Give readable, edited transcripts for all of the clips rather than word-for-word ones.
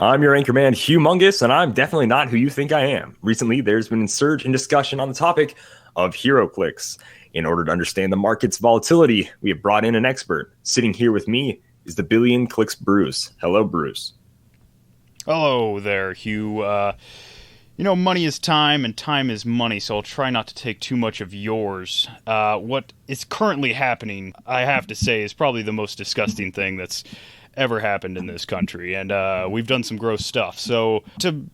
I'm your anchorman, Humongous, and I'm definitely not who you think I am. Recently, there's been a surge in discussion on the topic of Heroclix. In order to understand the market's volatility, we have brought in an expert. Sitting here with me is the Billion Clix Bruce. Hello, Bruce. Hello there, Hugh. Money is time and time is money, so I'll try not to take too much of yours. What is currently happening, I have to say, is probably the most disgusting thing that's ever happened in this country, and we've done some gross stuff. So to,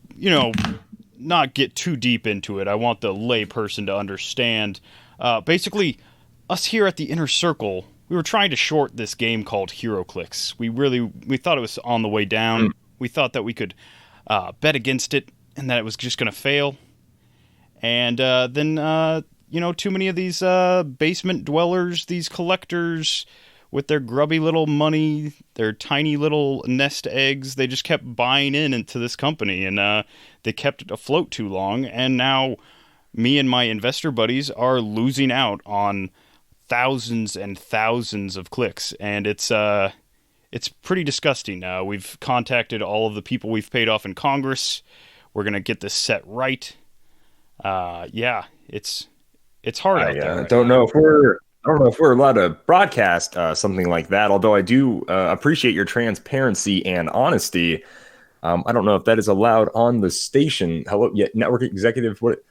not get too deep into it, I want the lay person to understand. Basically, us here at the Inner Circle, we were trying to short this game called Heroclix. We thought it was on the way down. We thought that we could bet against it and that it was just going to fail. And then, too many of these basement dwellers, these collectors with their grubby little money, their tiny little nest eggs, they just kept buying into this company, and they kept it afloat too long. And now me and my investor buddies are losing out on thousands and thousands of clicks, and it's pretty disgusting. We've contacted all of the people we've paid off in Congress. We're gonna get this set right. It's hard out there. I don't know if we're allowed to broadcast something like that. Although I do appreciate your transparency and honesty. I don't know if that is allowed on the station. Hello, network executive. What?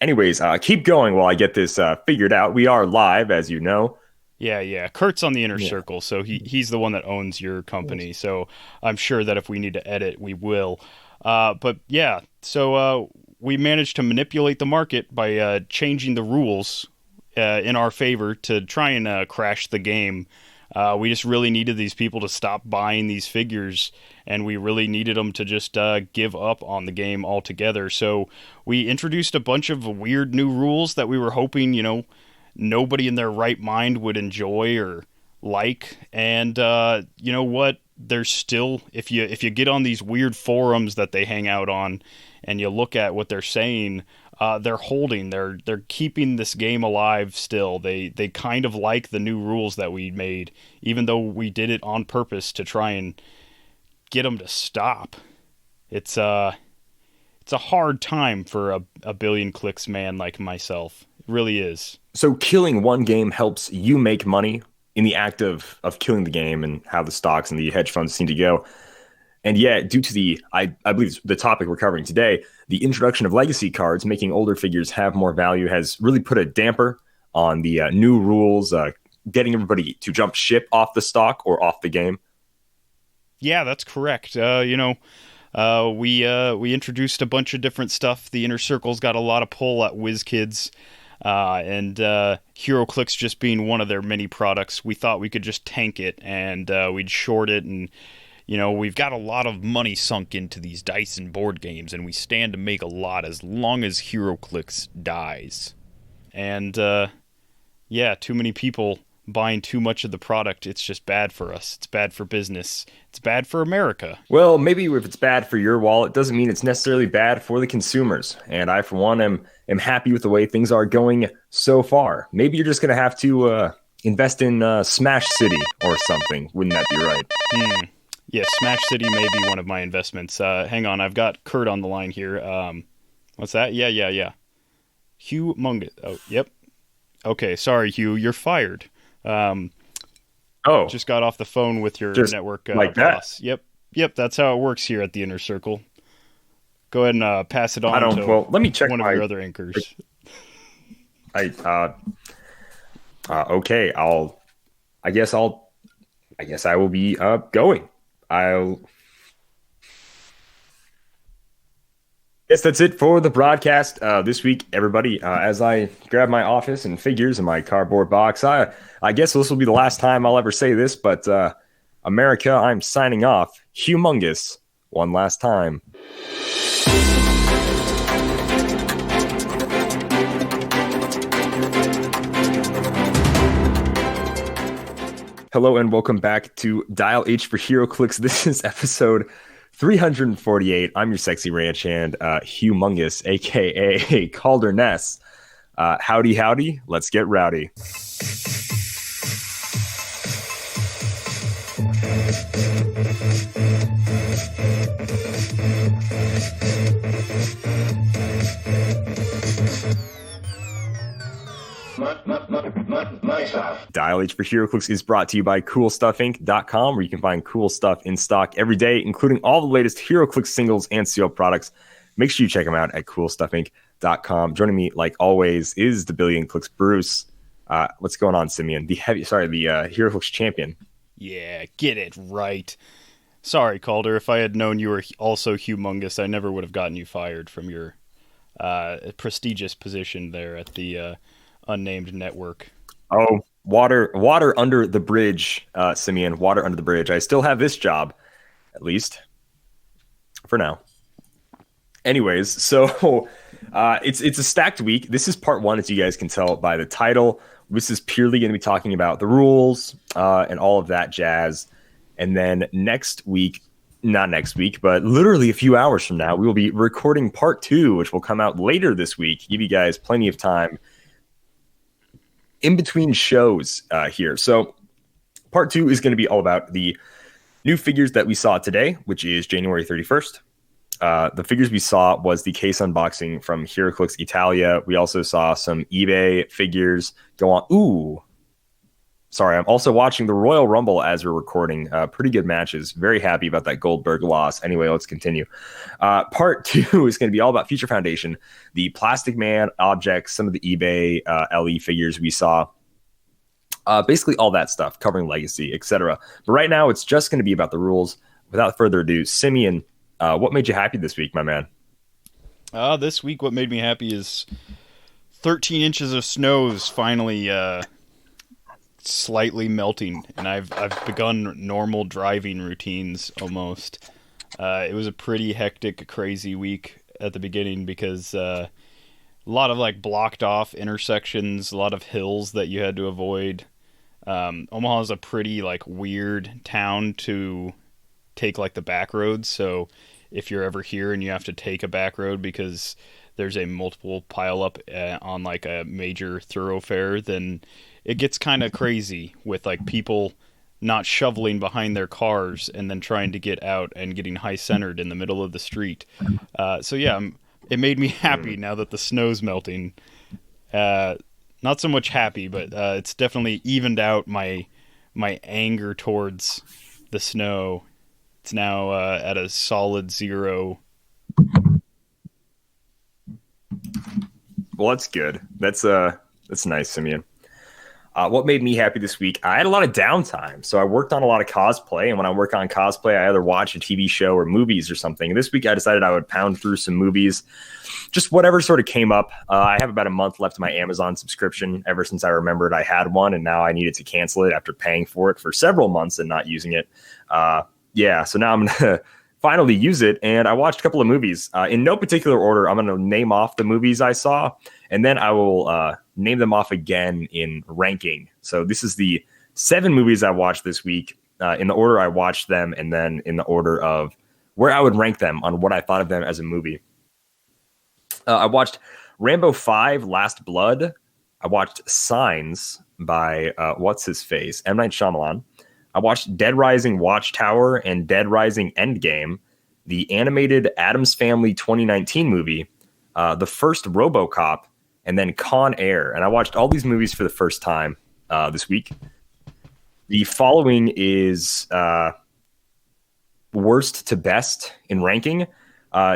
Anyways, keep going while I get this figured out. We are live, as you know. Yeah. Kurt's on the Inner Circle, so he's the one that owns your company. So I'm sure that if we need to edit, we will. So we managed to manipulate the market by changing the rules in our favor to try and crash the game. We just really needed these people to stop buying these figures, and we really needed them to just give up on the game altogether. So we introduced a bunch of weird new rules that we were hoping, nobody in their right mind would enjoy or like. And you know what? There's still, if you get on these weird forums that they hang out on and you look at what they're saying, they're keeping this game alive still. They kind of like the new rules that we made, even though we did it on purpose to try and get them to stop. It's a hard time for a billion clicks man like myself. It really is. So killing one game helps you make money in the act of killing the game, and how the stocks and the hedge funds seem to go. And yet, due to I believe the topic we're covering today, the introduction of legacy cards, making older figures have more value, has really put a damper on the new rules, getting everybody to jump ship off the stock or off the game. Yeah, that's correct. We introduced a bunch of different stuff. The Inner Circle's got a lot of pull at WizKids. And Heroclix just being one of their many products, we thought we could just tank it and we'd short it. And, we've got a lot of money sunk into these dice and board games, and we stand to make a lot as long as Heroclix dies. And, too many people buying too much of the product. It's just bad for us. It's bad for business. It's bad for America. Well, maybe if it's bad for your wallet, it doesn't mean it's necessarily bad for the consumers. And I, for one, am happy with the way things are going so far. Maybe you're just going to have to invest in Smash City or something. Wouldn't that be right? Yeah, Smash City may be one of my investments. Hang on, I've got Kurt on the line here. What's that? Yeah. Hugh Mungus. Oh, yep. Okay, sorry, Hugh. You're fired. Just got off the phone with your network like boss. That? Yep. That's how it works here at the Inner Circle. Go ahead and pass it on to let me check one of your other anchors. Okay. I guess I will be going. Yes, that's it for the broadcast this week, everybody. As I grab my office and figures in my cardboard box, I guess this will be the last time I'll ever say this, but America, I'm signing off. Humongous, one last time. Hello and welcome back to Dial H for Heroclix. This is episode 348. I'm your sexy ranch hand, Humongous, aka Kalder and Simeon. Howdy, let's get rowdy. Money stuff. Dial H for Heroclix is brought to you by CoolStuffInc.com, where you can find cool stuff in stock every day, including all the latest Heroclix singles and sealed products. Make sure you check them out at CoolStuffInc.com. Joining me, like always, is the Billion Clicks Bruce. What's going on, Simeon? The Heroclix champion. Yeah, get it right. Sorry, Calder. If I had known you were also humongous, I never would have gotten you fired from your prestigious position there at the unnamed network. Oh, water under the bridge, Simeon. Water under the bridge. I still have this job, at least for now. Anyways, so it's a stacked week. This is part one, as you guys can tell by the title. This is purely going to be talking about the rules and all of that jazz. And then not next week, but literally a few hours from now, we will be recording part two, which will come out later this week. Give you guys plenty of time in between shows here. So part two is going to be all about the new figures that we saw today, which is January 31st. The figures we saw was the case unboxing from Heroclix Italia. We also saw some eBay figures go on. Ooh, sorry. I'm also watching the Royal Rumble as we're recording. Pretty good matches. Very happy about that Goldberg loss. Anyway, let's continue. Part two is going to be all about Future Foundation, the Plastic Man objects, some of the eBay LE figures we saw. Basically all that stuff, covering Legacy, etc. But right now, it's just going to be about the rules. Without further ado, Simeon, what made you happy this week, my man? This week, what made me happy is 13 inches of snows finally slightly melting, and I've begun normal driving routines almost. It was a pretty hectic, crazy week at the beginning because a lot of like blocked off intersections, a lot of hills that you had to avoid. Omaha is a pretty like weird town to take like the back roads, so if you're ever here and you have to take a back road because there's a multiple pile up on like a major thoroughfare, then it gets kind of crazy with like people not shoveling behind their cars and then trying to get out and getting high centered in the middle of the street. So yeah, it made me happy now that the snow's melting. Not so much happy, but it's definitely evened out my anger towards the snow. It's now at a solid 0. Well, that's good. That's nice, Simeon. What made me happy this week? I had a lot of downtime, so I worked on a lot of cosplay. And when I work on cosplay, I either watch a TV show or movies or something. This week, I decided I would pound through some movies, just whatever sort of came up. I have about a month left of my Amazon subscription. Ever since I remembered I had one, and now I needed to cancel it after paying for it for several months and not using it. Yeah, so now I'm going to finally use it, and I watched a couple of movies. In no particular order, I'm going to name off the movies I saw, and then I will name them off again in ranking. So this is the 7 movies I watched this week, in the order I watched them, and then in the order of where I would rank them on what I thought of them as a movie. I watched Rambo 5, Last Blood. I watched Signs by, what's-his-face, M. Night Shyamalan. I watched Dead Rising Watchtower and Dead Rising Endgame, the animated Addams Family 2019 movie, the first RoboCop, and then Con Air. And I watched all these movies for the first time this week. The following is worst to best in ranking.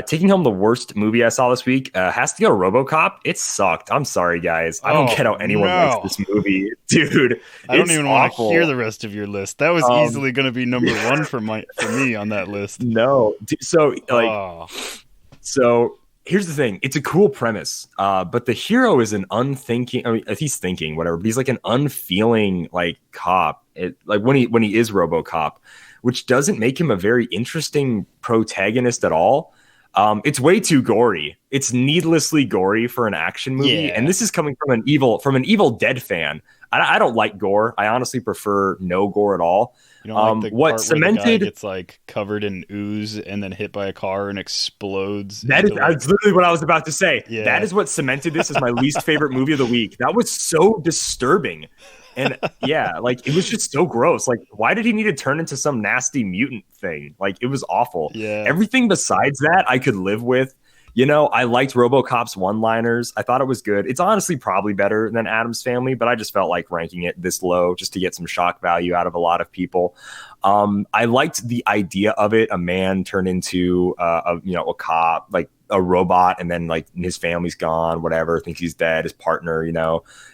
Taking home the worst movie I saw this week has to go to RoboCop. It sucked. I'm sorry, guys. I don't get how anyone likes this movie, dude. I don't even want to hear the rest of your list. That was easily going to be number one for me on that list. No, so here's the thing. It's a cool premise, but the hero is an unthinking. I mean, he's thinking whatever, but he's like an unfeeling like cop. Like when he is RoboCop, which doesn't make him a very interesting protagonist at all. It's way too gory. It's needlessly gory for an action movie. Yeah. And this is coming from an Evil Dead fan. I don't like gore. I honestly prefer no gore at all. You don't like the part where the guy gets like covered in ooze and then hit by a car and explodes. That's literally what I was about to say. Yeah. That is what cemented this as my least favorite movie of the week. That was so disturbing. And yeah, like it was just so gross. Like, why did he need to turn into some nasty mutant thing? Like, it was awful. Yeah. Everything besides that, I could live with. I liked RoboCop's one-liners. I thought it was good. It's honestly probably better than Addams Family, but I just felt like ranking it this low just to get some shock value out of a lot of people. I liked the idea of it. A man turned into a cop, like a robot, and then like his family's gone, whatever, thinks he's dead. His partner,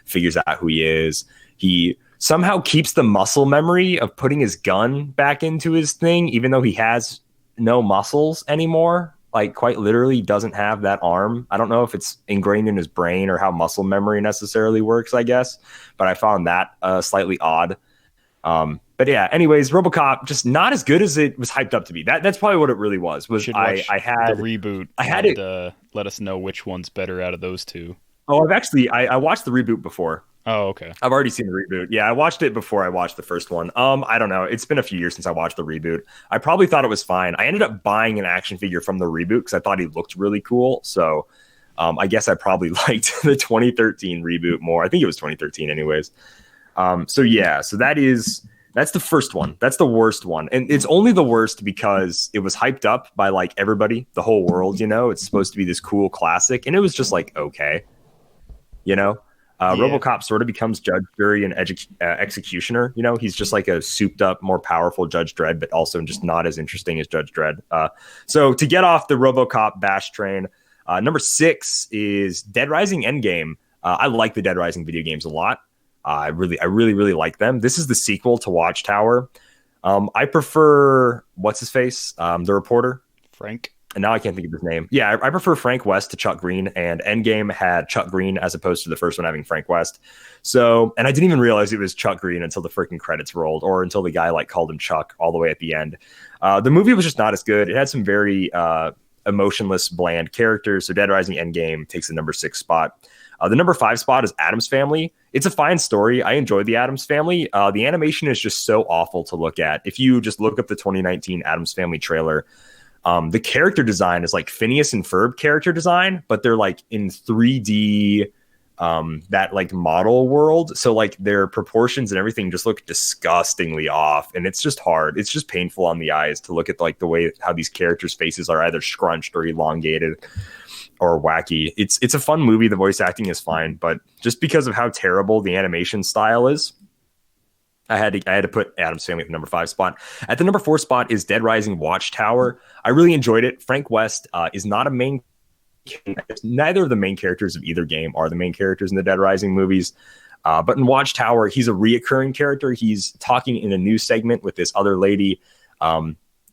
figures out who he is. He somehow keeps the muscle memory of putting his gun back into his thing, even though he has no muscles anymore. Like quite literally doesn't have that arm. I don't know if it's ingrained in his brain or how muscle memory necessarily works, I guess. But I found that slightly odd. But yeah, anyways, RoboCop just not as good as it was hyped up to be. That's probably what it really was. I had the reboot. I had it. Let us know which one's better out of those two. Oh, I watched the reboot before. Oh, okay. I've already seen the reboot. Yeah, I watched it before I watched the first one. I don't know. It's been a few years since I watched the reboot. I probably thought it was fine. I ended up buying an action figure from the reboot because I thought he looked really cool. So I guess I probably liked the 2013 reboot more. I think it was 2013 anyways. So that's the first one. That's the worst one. And it's only the worst because it was hyped up by like everybody, the whole world, It's supposed to be this cool classic. And it was just like, okay, Yeah. RoboCop sort of becomes judge, jury, and executioner. He's just like a souped up, more powerful Judge Dredd, but also just not as interesting as Judge Dredd. So to get off the RoboCop bash train, number 6 is Dead Rising Endgame. I like the Dead Rising video games a lot. I really like them. This is the sequel to Watchtower. I prefer what's his face, the reporter, Frank. And now I can't think of his name. Yeah, I prefer Frank West to Chuck Green, and Endgame had Chuck Green as opposed to the first one having Frank West. So, and I didn't even realize it was Chuck Green until the freaking credits rolled, or until the guy like called him Chuck all the way at the end. The movie was just not as good. It had some very emotionless, bland characters. So Dead Rising Endgame takes the number 6 spot. The number 5 spot is Addams Family. It's a fine story. I enjoyed the Addams Family. The animation is just so awful to look at. If you just look up the 2019 Addams Family trailer, the character design is like Phineas and Ferb character design, but they're like in 3D, that like model world. So like their proportions and everything just look disgustingly off. And it's just hard. It's just painful on the eyes to look at like the way how these characters' faces are either scrunched or elongated or wacky. It's a fun movie. The voice acting is fine, but just because of how terrible the animation style is, I had to put Addams Family at the number 5 spot. At the number 4 spot is Dead Rising Watchtower. I really enjoyed it. Frank West is not a main. Neither of the main characters of either game are the main characters in the Dead Rising movies. But in Watchtower, he's a reoccurring character. He's talking in a news segment with this other lady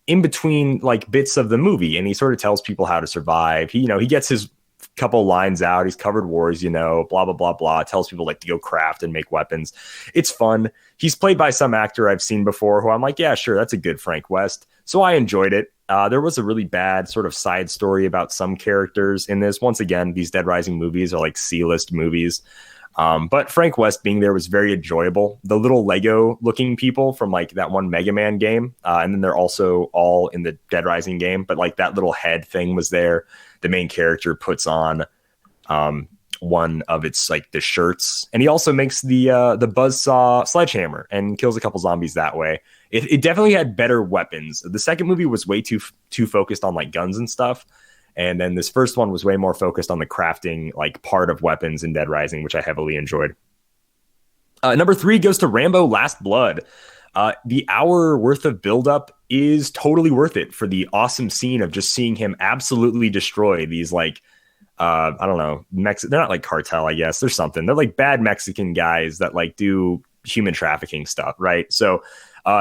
in between like bits of the movie, and he sort of tells people how to survive. He gets his couple lines out. He's covered wars, blah, blah, blah, blah. Tells people like to go craft and make weapons. It's fun. He's played by some actor I've seen before who I'm like, yeah, sure. That's a good Frank West. So I enjoyed it. There was a really bad sort of side story about some characters in this. Once again, these Dead Rising movies are like C-list movies. But Frank West being there was very enjoyable. The little Lego looking people from like that one Mega Man game. And then they're also all in the Dead Rising game. But like that little head thing was there. The main character puts on one of its like the shirts. And he also makes the buzzsaw sledgehammer and kills a couple zombies that way. It definitely had better weapons. The second movie was way too focused on like guns and stuff. And then this first one was way more focused on the crafting, like part of weapons in Dead Rising, which I heavily enjoyed. Number 3 goes to Rambo Last Blood. The hour worth of buildup is totally worth it for the awesome scene of just seeing him absolutely destroy these like, I don't know, they're not like cartel, I guess. There's something. They're like bad Mexican guys that like do human trafficking stuff, right? So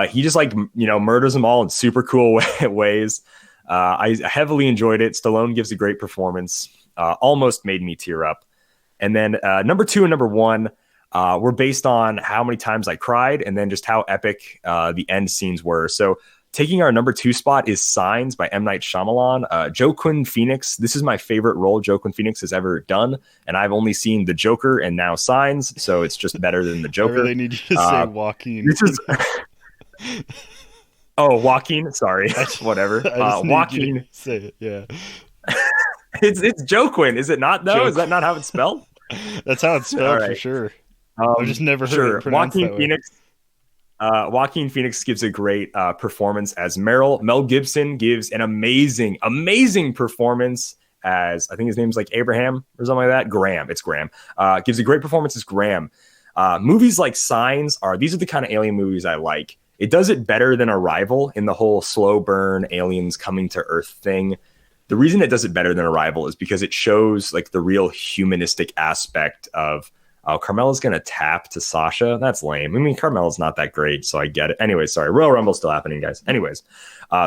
he just like, murders them all in super cool ways. I heavily enjoyed it. Stallone gives a great performance. Almost made me tear up. And then number 2 and number 1 were based on how many times I cried and then just how epic the end scenes were. So taking our number 2 spot is Signs by M. Night Shyamalan. Joaquin Phoenix. This is my favorite role Joaquin Phoenix has ever done. And I've only seen The Joker and now Signs. So it's just better than The Joker. I really need you to say Joaquin. This is... Oh, Joaquin. Sorry. Whatever. Joaquin. Say it. Yeah. It's Joaquin, is it not? Though, is that not how it's spelled? That's how it's spelled for sure. I've just never heard it pronounced that way. Joaquin Phoenix gives a great performance as Meryl. Mel Gibson gives an amazing performance as, I think his name's like Abraham or something like that. Graham. It's Graham. Gives a great performance as Graham. Movies like Signs these are the kind of alien movies I like. It does it better than Arrival in the whole slow burn aliens coming to Earth thing. The reason it does it better than Arrival is because it shows like the real humanistic aspect of, oh, Carmela's going to tap to Sasha. That's lame. I mean, Carmela's not that great, so I get it. Anyway, sorry. Royal Rumble's still happening, guys. Anyways,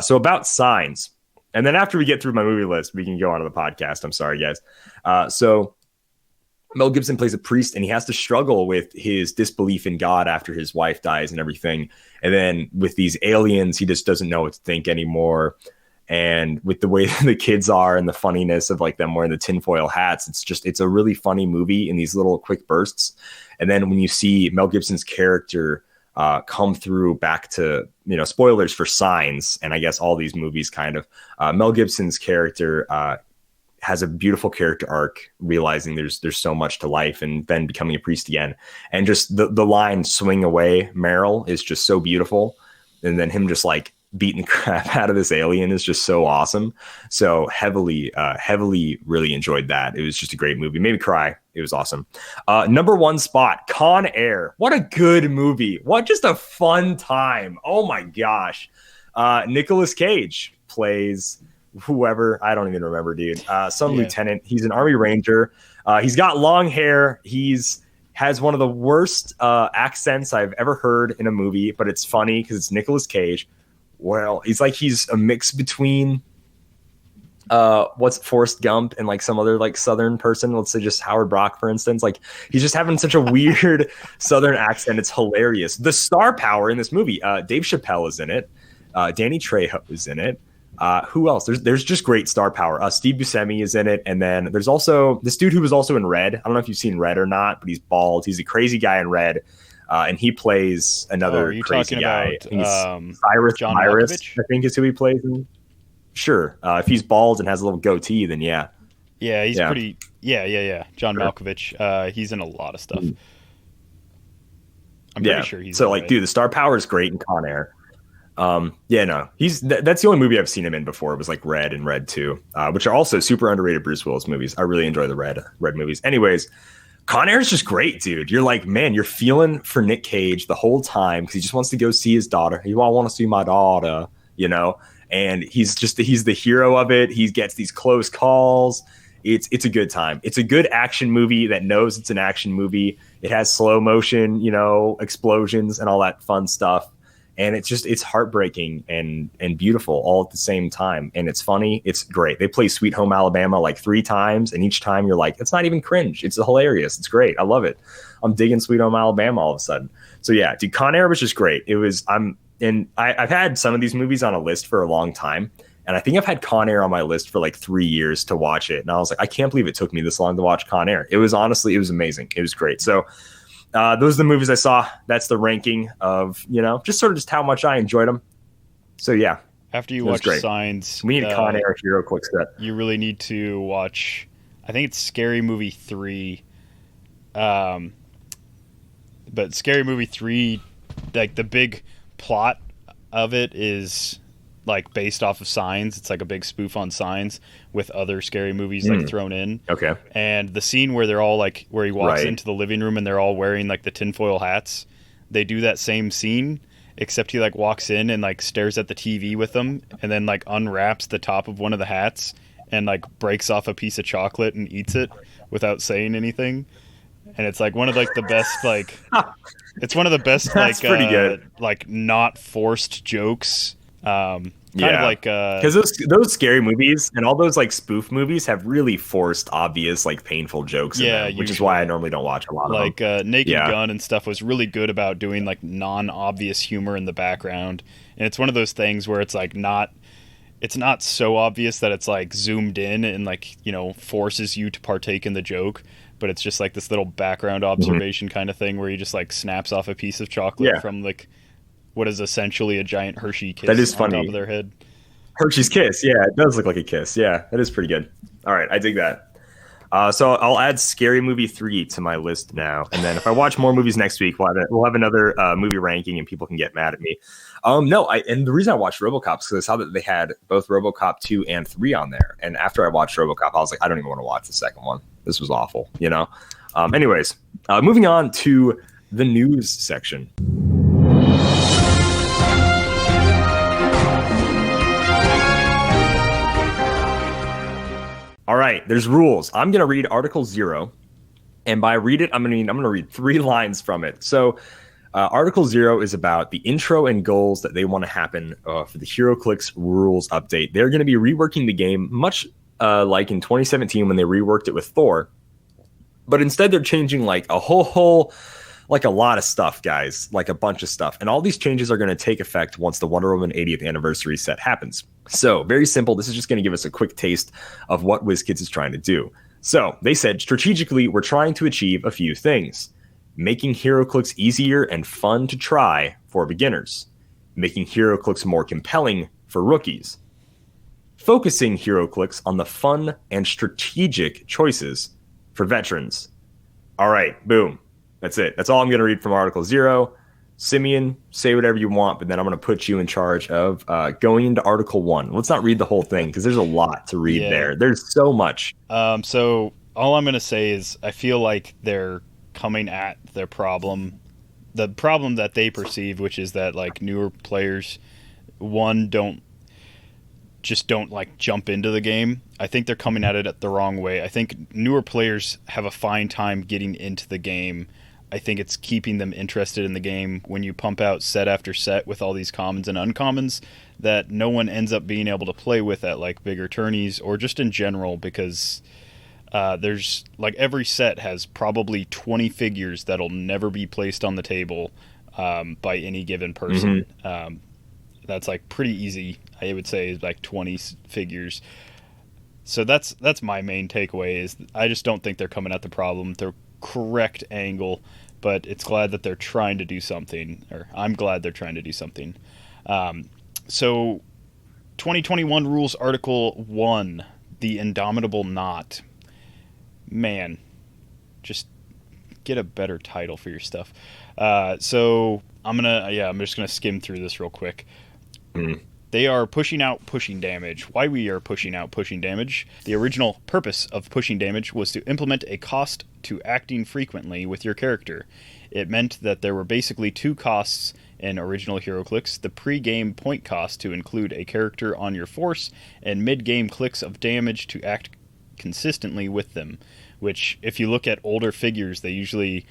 so about Signs. And then after we get through my movie list, we can go on to the podcast. I'm sorry, guys. So Mel Gibson plays a priest, and he has to struggle with his disbelief in God after his wife dies and everything. And then with these aliens, he just doesn't know what to think anymore. And with the way the kids are and the funniness of like them wearing the tinfoil hats, it's a really funny movie in these little quick bursts. And then when you see Mel Gibson's character come through back to, spoilers for Signs, and I guess all these movies kind of, Mel Gibson's character has a beautiful character arc, realizing there's so much to life, and then becoming a priest again. And just the line "swing away, Meryl" is just so beautiful. And then him just like beating the crap out of this alien is just so awesome. So heavily really enjoyed that. It was just a great movie. Made me cry. It was awesome. Number one spot, Con Air. What a good movie. What just a fun time. Oh my gosh. Nicolas Cage plays whoever, I don't even remember, dude. Lieutenant. He's an Army Ranger. He's got long hair. Has one of the worst accents I've ever heard in a movie, but it's funny because it's Nicolas Cage. Well, he's a mix between Forrest Gump and like some other like Southern person. Let's say just Howard Brock, for instance. Like he's just having such a weird Southern accent. It's hilarious. The star power in this movie, Dave Chappelle is in it. Danny Trejo is in it. Who else? There's just great star power. Steve Buscemi is in it. And then there's also this dude who was also in Red. I don't know if you've seen Red or not, but he's bald. He's a crazy guy in Red. And he plays another crazy guy. Cyrus John Iris, Malkovich? I think is who he plays. Sure. If he's bald and has a little goatee, then yeah. Yeah, he's pretty. Yeah. John Malkovich. He's in a lot of stuff. I'm pretty sure he's. So like, dude, the star power is great in Con Air. That's the only movie I've seen him in before. It was like Red and Red 2, which are also super underrated Bruce Willis movies. I really enjoy the Red movies. Anyways, Con Air is just great, dude. You're like, man, you're feeling for Nick Cage the whole time because he just wants to go see his daughter. I want to see my daughter, and he's the hero of it. He gets these close calls. It's a good time. It's a good action movie that knows it's an action movie. It has slow motion, explosions and all that fun stuff. And it's heartbreaking and beautiful all at the same time. And it's funny. It's great. They play Sweet Home Alabama like 3 times. And each time you're like, it's not even cringe. It's hilarious. It's great. I love it. I'm digging Sweet Home Alabama all of a sudden. So yeah, dude, Con Air was just great. I've had some of these movies on a list for a long time. And I think I've had Con Air on my list for like 3 years to watch it. And I was like, I can't believe it took me this long to watch Con Air. It was amazing. It was great. So those are the movies I saw. That's the ranking of, just how much I enjoyed them. So yeah. After you watch Signs, we need a Con Air Heroclix set. You really need to watch, I think it's Scary Movie 3. But Scary Movie 3, like the big plot of it is like based off of Signs. It's like a big spoof on Signs with other scary movies like thrown in. Okay. And the scene where they're all like, where he walks into the living room and they're all wearing like the tinfoil hats, they do that same scene, except he like walks in and like stares at the TV with them and then like unwraps the top of one of the hats and like breaks off a piece of chocolate and eats it without saying anything. And it's like one of like the best like it's one of the best like pretty good. Like not forced jokes. Kind of like because those scary movies and all those like spoof movies have really forced obvious like painful jokes in them, which is why I normally don't watch a lot of them. Naked Gun and stuff was really good about doing like non-obvious humor in the background, and it's one of those things where it's like it's not so obvious that it's like zoomed in and like forces you to partake in the joke, but it's just like this little background observation kind of thing where he just like snaps off a piece of chocolate from like what is essentially a giant Hershey kiss that is on funny. Top of their head. Hershey's Kiss, yeah, it does look like a kiss. Yeah, that is pretty good. All right, I dig that. So I'll add Scary Movie 3 to my list now, and then if I watch more movies next week, we'll have another movie ranking, and people can get mad at me. No, and the reason I watched RoboCop is because I saw that they had both RoboCop 2 and 3 on there, and after I watched RoboCop, I was like, I don't even want to watch the second one. This was awful, you know. Anyways, moving on to the news section. All right, there's rules. I'm going to read Article 0, and by read it, I'm going to read 3 lines from it. So Article 0 is about the intro and goals that they want to happen for the Heroclix rules update. They're going to be reworking the game much like in 2017 when they reworked it with Thor. But instead, they're changing like a like a lot of stuff, guys, like a bunch of stuff. And all these changes are going to take effect once the Wonder Woman 80th anniversary set happens. So very simple. This is just going to give us a quick taste of what WizKids is trying to do. So they said, strategically, we're trying to achieve a few things. Making Heroclix easier and fun to try for beginners. Making Heroclix more compelling for rookies. Focusing Heroclix on the fun and strategic choices for veterans. All right, boom. That's it. That's all I'm going to read from Article 0. Simeon, say whatever you want, but then I'm going to put you in charge of going into Article 1. Let's not read the whole thing because there's a lot to read there. There's so much. So all I'm going to say is I feel like they're coming at their problem, the problem that they perceive, which is that like newer players, don't like jump into the game. I think they're coming at it the wrong way. I think newer players have a fine time getting into the game. I think it's keeping them interested in the game when you pump out set after set with all these commons and uncommons that no one ends up being able to play with at like bigger tourneys or just in general, because there's like every set has probably 20 figures that'll never be placed on the table by any given person. That's like pretty easy. I would say like 20 figures. So that's my main takeaway is I just don't think they're coming at the problem. They're correct angle, but it's glad that they're trying to do something, or I'm glad they're trying to do something. So 2021 rules article 1, the Indomitable Knot. Man, just get a better title for your stuff. So I'm just gonna skim through this real quick. They are pushing out pushing damage. Why we are pushing out pushing damage? The original purpose of pushing damage was to implement a cost to acting frequently with your character. It meant that there were basically 2 costs in original Heroclix: the pre-game point cost to include a character on your force, and mid-game clicks of damage to act consistently with them. Which, if you look at older figures, they usually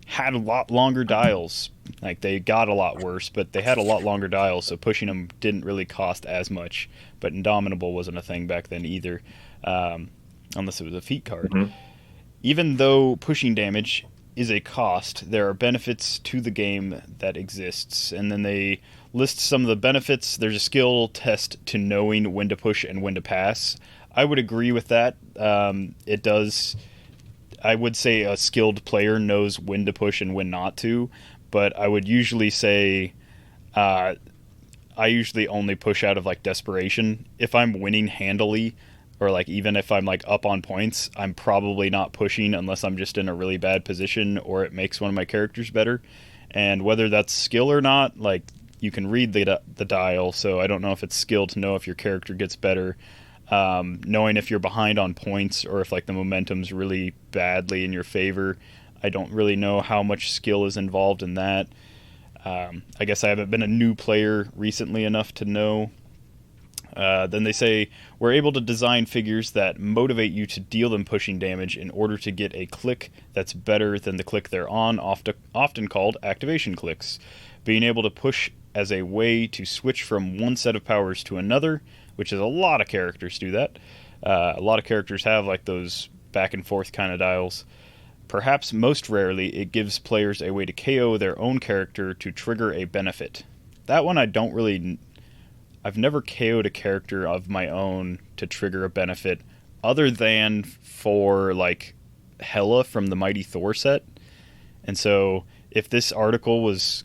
had a lot longer dials. Like, they got a lot worse, but they had a lot longer dials, so pushing them didn't really cost as much. But Indomitable wasn't a thing back then either, unless it was a feat card. Even though pushing damage is a cost, there are benefits to the game that exists. And then they list some of the benefits. There's a skill test to knowing when to push and when to pass. I would agree with that. It does... I would say a skilled player knows when to push and when not to, but I would usually say I usually only push out of like desperation. If I'm winning handily, or like even if I'm like up on points, I'm probably not pushing unless I'm just in a really bad position or it makes one of my characters better. And whether that's skill or not, like you can read the dial, so I don't know if it's skill to know if your character gets better. Knowing if you're behind on points or if like the momentum's really badly in your favor. I don't really know how much skill is involved in that. I guess I haven't been a new player recently enough to know. Then they say, we're able to design figures that motivate you to deal them pushing damage in order to get a click that's better than the click they're on, often called activation clicks. Being able to push as a way to switch from one set of powers to another, which is a lot of characters do that. A lot of characters have like those back and forth kind of dials. Perhaps most rarely, it gives players a way to KO their own character to trigger a benefit. That one I've never KO'd a character of my own to trigger a benefit, other than for like Hela from the Mighty Thor set. And so if this article was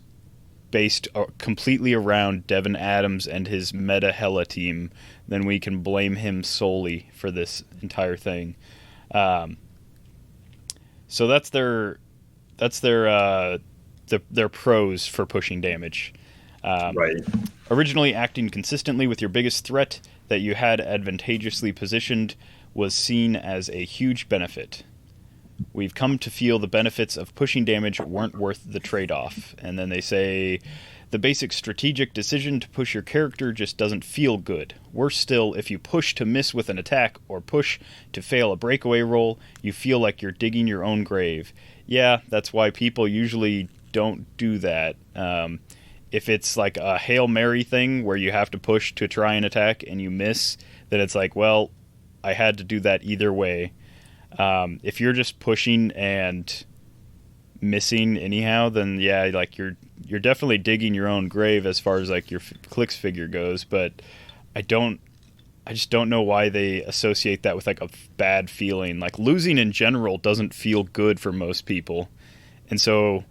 based completely around Devin Adams and his meta Hela team, then we can blame him solely for this entire thing. Um, so that's their pros for pushing damage. Um, Right. Originally, acting consistently with your biggest threat that you had advantageously positioned was seen as a huge benefit. We've come to feel the benefits of pushing damage weren't worth the trade-off. And then they say, the basic strategic decision to push your character just doesn't feel good. Worse still, if you push to miss with an attack or push to fail a breakaway roll, you feel like you're digging your own grave. Yeah, that's why people usually don't do that. If it's like a Hail Mary thing where you have to push to try and attack and you miss, then it's like, well, I had to do that either way. If you're just pushing and missing anyhow, then yeah, like you're definitely digging your own grave as far as like your Clix figure goes. But I just don't know why they associate that with like a bad feeling. Like losing in general doesn't feel good for most people, and so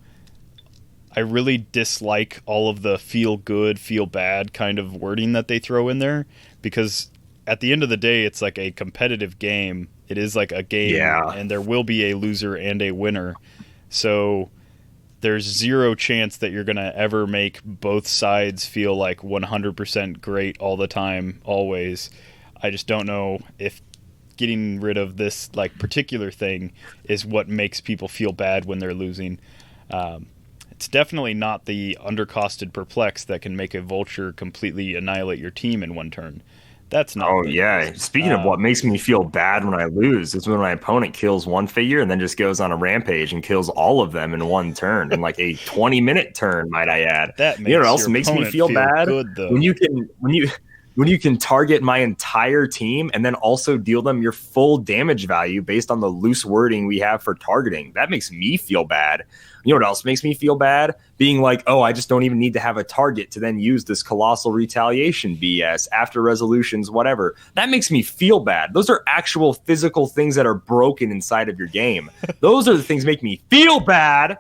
I really dislike all of the feel good, feel bad kind of wording that they throw in there, because at the end of the day, it's like a competitive game. It is like a game, Yeah. and there will be a loser and a winner. So there's zero chance that you're going to ever make both sides feel like 100% great all the time, always. I just don't know if getting rid of this like particular thing is what makes people feel bad when they're losing. It's definitely not the undercosted perplex that can make a vulture completely annihilate your team in one turn. That's not Oh what it yeah. is. Speaking of what makes me feel bad when I lose, is when my opponent kills one figure and then just goes on a rampage and kills all of them in one turn, in like a 20-minute turn, might I add. That You know what makes your else makes me opponent feel feel bad? good, When though. you can target my entire team and then also deal them your full damage value based on the loose wording we have for targeting. That makes me feel bad. You know what else makes me feel bad? Being like, oh, I just don't even need to have a target to then use this colossal retaliation BS after resolutions, whatever. That makes me feel bad. Those are actual physical things that are broken inside of your game. Those are the things that make me feel bad.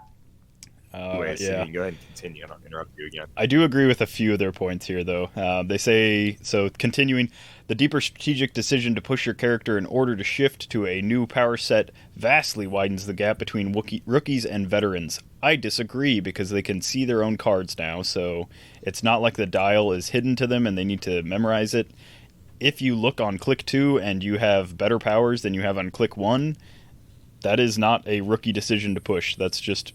Anyway, Yeah. Simeon, go ahead and continue. I don't interrupt you again. I do agree with a few of their points here, though. They say, so continuing, the deeper strategic decision to push your character in order to shift to a new power set vastly widens the gap between rookies and veterans. I disagree, because they can see their own cards now, so it's not like the dial is hidden to them and they need to memorize it. If you look on Click 2 and you have better powers than you have on Click 1, that is not a rookie decision to push. That's just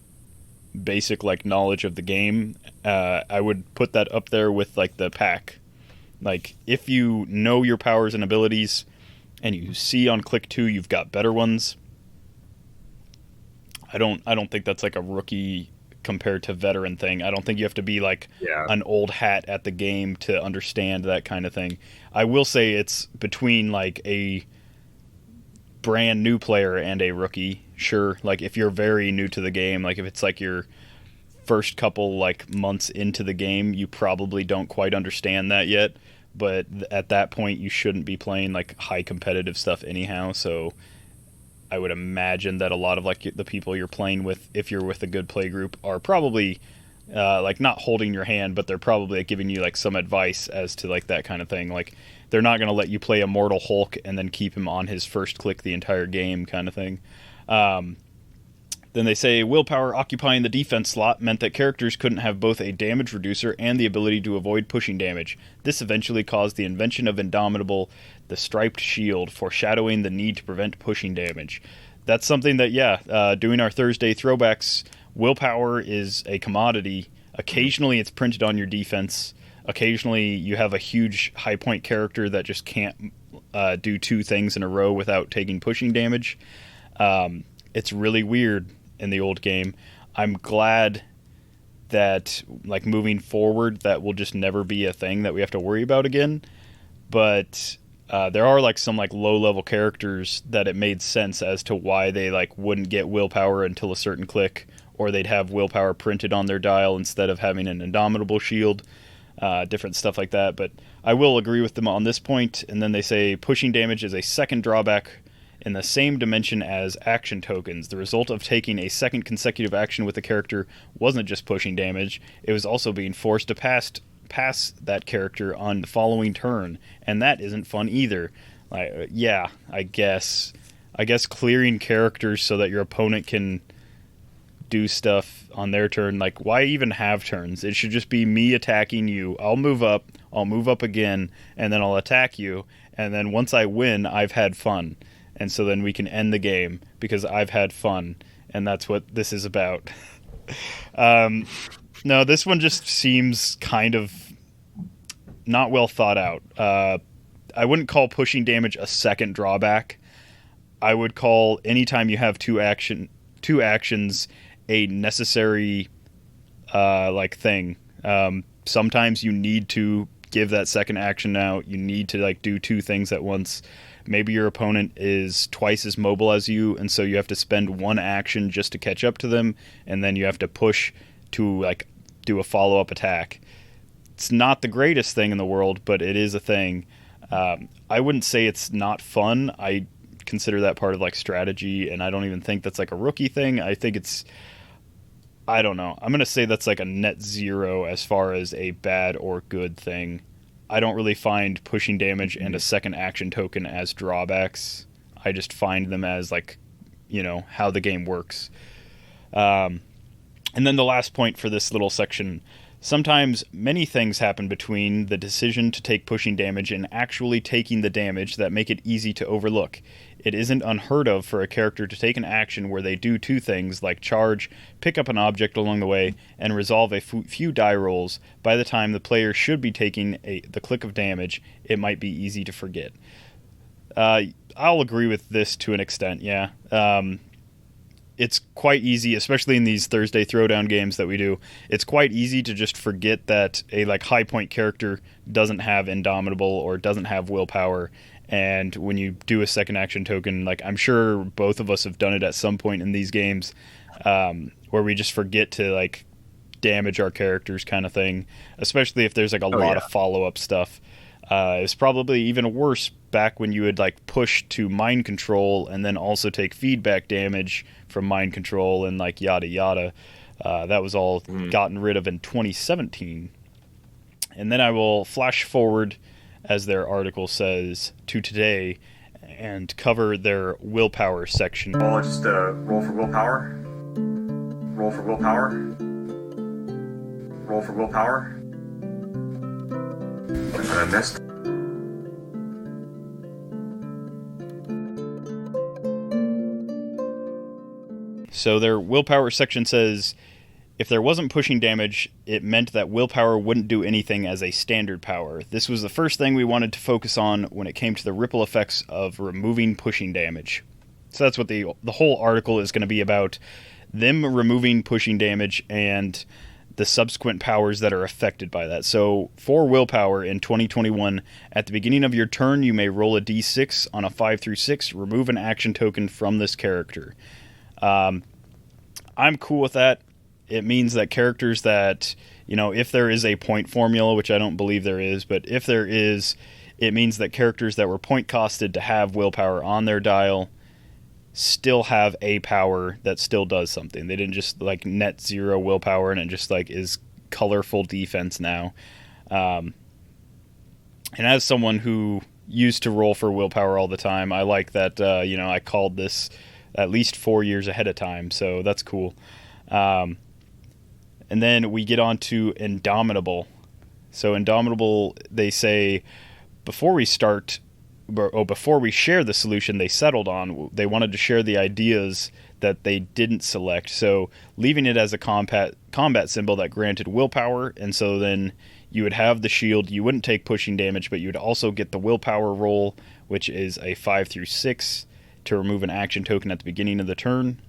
basic like knowledge of the game. I would put that up there with like the pack. Like if you know your powers and abilities and you see on Click 2 you've got better ones, I don't think that's like a rookie compared to veteran thing. I don't think you have to be like an old hat at the game to understand that kind of thing. I will say it's between like a brand new player and a rookie. Sure, like if you're very new to the game, like if it's like your first couple like months into the game, you probably don't quite understand that yet, but at that point you shouldn't be playing like high competitive stuff anyhow. So I would imagine that a lot of like the people you're playing with, if you're with a good play group, are probably like not holding your hand, but they're probably like, giving you like some advice as to like that kind of thing. Like they're not going to let you play a Mortal Hulk and then keep him on his first click the entire game kind of thing. Then they say willpower occupying the defense slot meant that characters couldn't have both a damage reducer and the ability to avoid pushing damage. This eventually caused the invention of Indomitable, the striped shield, foreshadowing the need to prevent pushing damage. That's something that, doing our Thursday throwbacks, willpower is a commodity. Occasionally it's printed on your defense. Occasionally you have a huge high point character that just can't do two things in a row without taking pushing damage. It's really weird in the old game. I'm glad that like moving forward that will just never be a thing that we have to worry about again. But there are like some like low level characters that it made sense as to why they like wouldn't get willpower until a certain click, or they'd have willpower printed on their dial instead of having an Indomitable shield. Different stuff like that. But I will agree with them on this point. And then they say pushing damage is a second drawback in the same dimension as action tokens. The result of taking a second consecutive action with a character wasn't just pushing damage, it was also being forced to pass that character on the following turn, and that isn't fun either. Yeah, I guess. I guess clearing characters so that your opponent can do stuff on their turn. Like, why even have turns? It should just be me attacking you. I'll move up again, and then I'll attack you. And then once I win, I've had fun. And so then we can end the game because I've had fun. And that's what this is about. No, this one just seems kind of not well thought out. I wouldn't call pushing damage a second drawback. I would call anytime you have two actions a necessary thing. Sometimes you need to give that second action out. You need to do two things at once. Maybe your opponent is twice as mobile as you, and so you have to spend one action just to catch up to them, and then you have to push to do a follow-up attack. It's not the greatest thing in the world, but it is a thing. I wouldn't say it's not fun. I consider that part of strategy, and I don't even think that's a rookie thing. I think I don't know. I'm going to say that's a net zero as far as a bad or good thing. I don't really find pushing damage and a second action token as drawbacks. I just find them as how the game works. And then the last point for this little section: sometimes many things happen between the decision to take pushing damage and actually taking the damage that make it easy to overlook. It isn't unheard of for a character to take an action where they do two things, like charge, pick up an object along the way, and resolve a few die rolls. By the time the player should be taking the click of damage, it might be easy to forget. I'll agree with this to an extent, yeah. It's quite easy, especially in these Thursday Throwdown games that we do, it's quite easy to just forget that a high point character doesn't have Indomitable or doesn't have willpower. And when you do a second action token, I'm sure both of us have done it at some point in these games, where we just forget to damage our characters kind of thing, especially if there's a lot of follow-up stuff. It's probably even worse back when you would push to mind control and then also take feedback damage from mind control and yada yada. That was all gotten rid of in 2017. And then I will flash forward, as their article says, to today and cover their willpower section. I'll just roll for willpower. Roll for willpower. Roll for willpower. And I missed. So their willpower section says, if there wasn't pushing damage, it meant that willpower wouldn't do anything as a standard power. This was the first thing we wanted to focus on when it came to the ripple effects of removing pushing damage. So that's what the whole article is going to be about, them removing pushing damage and the subsequent powers that are affected by that. So for willpower in 2021, at the beginning of your turn, you may roll a d6 on a 5 through 6, remove an action token from this character. I'm cool with that. It means that characters that, if there is a point formula, which I don't believe there is, but if there is, it means that characters that were point costed to have willpower on their dial still have a power that still does something. They didn't just net zero willpower and it just is colorful defense now. And as someone who used to roll for willpower all the time, I like that, I called this at least 4 years ahead of time, so that's cool. And then we get on to Indomitable. So Indomitable, they say, before we share the solution they settled on, they wanted to share the ideas that they didn't select. So leaving it as a combat symbol that granted willpower, and so then you would have the shield, you wouldn't take pushing damage, but you would also get the willpower roll, which is a 5 through 6 to remove an action token at the beginning of the turn.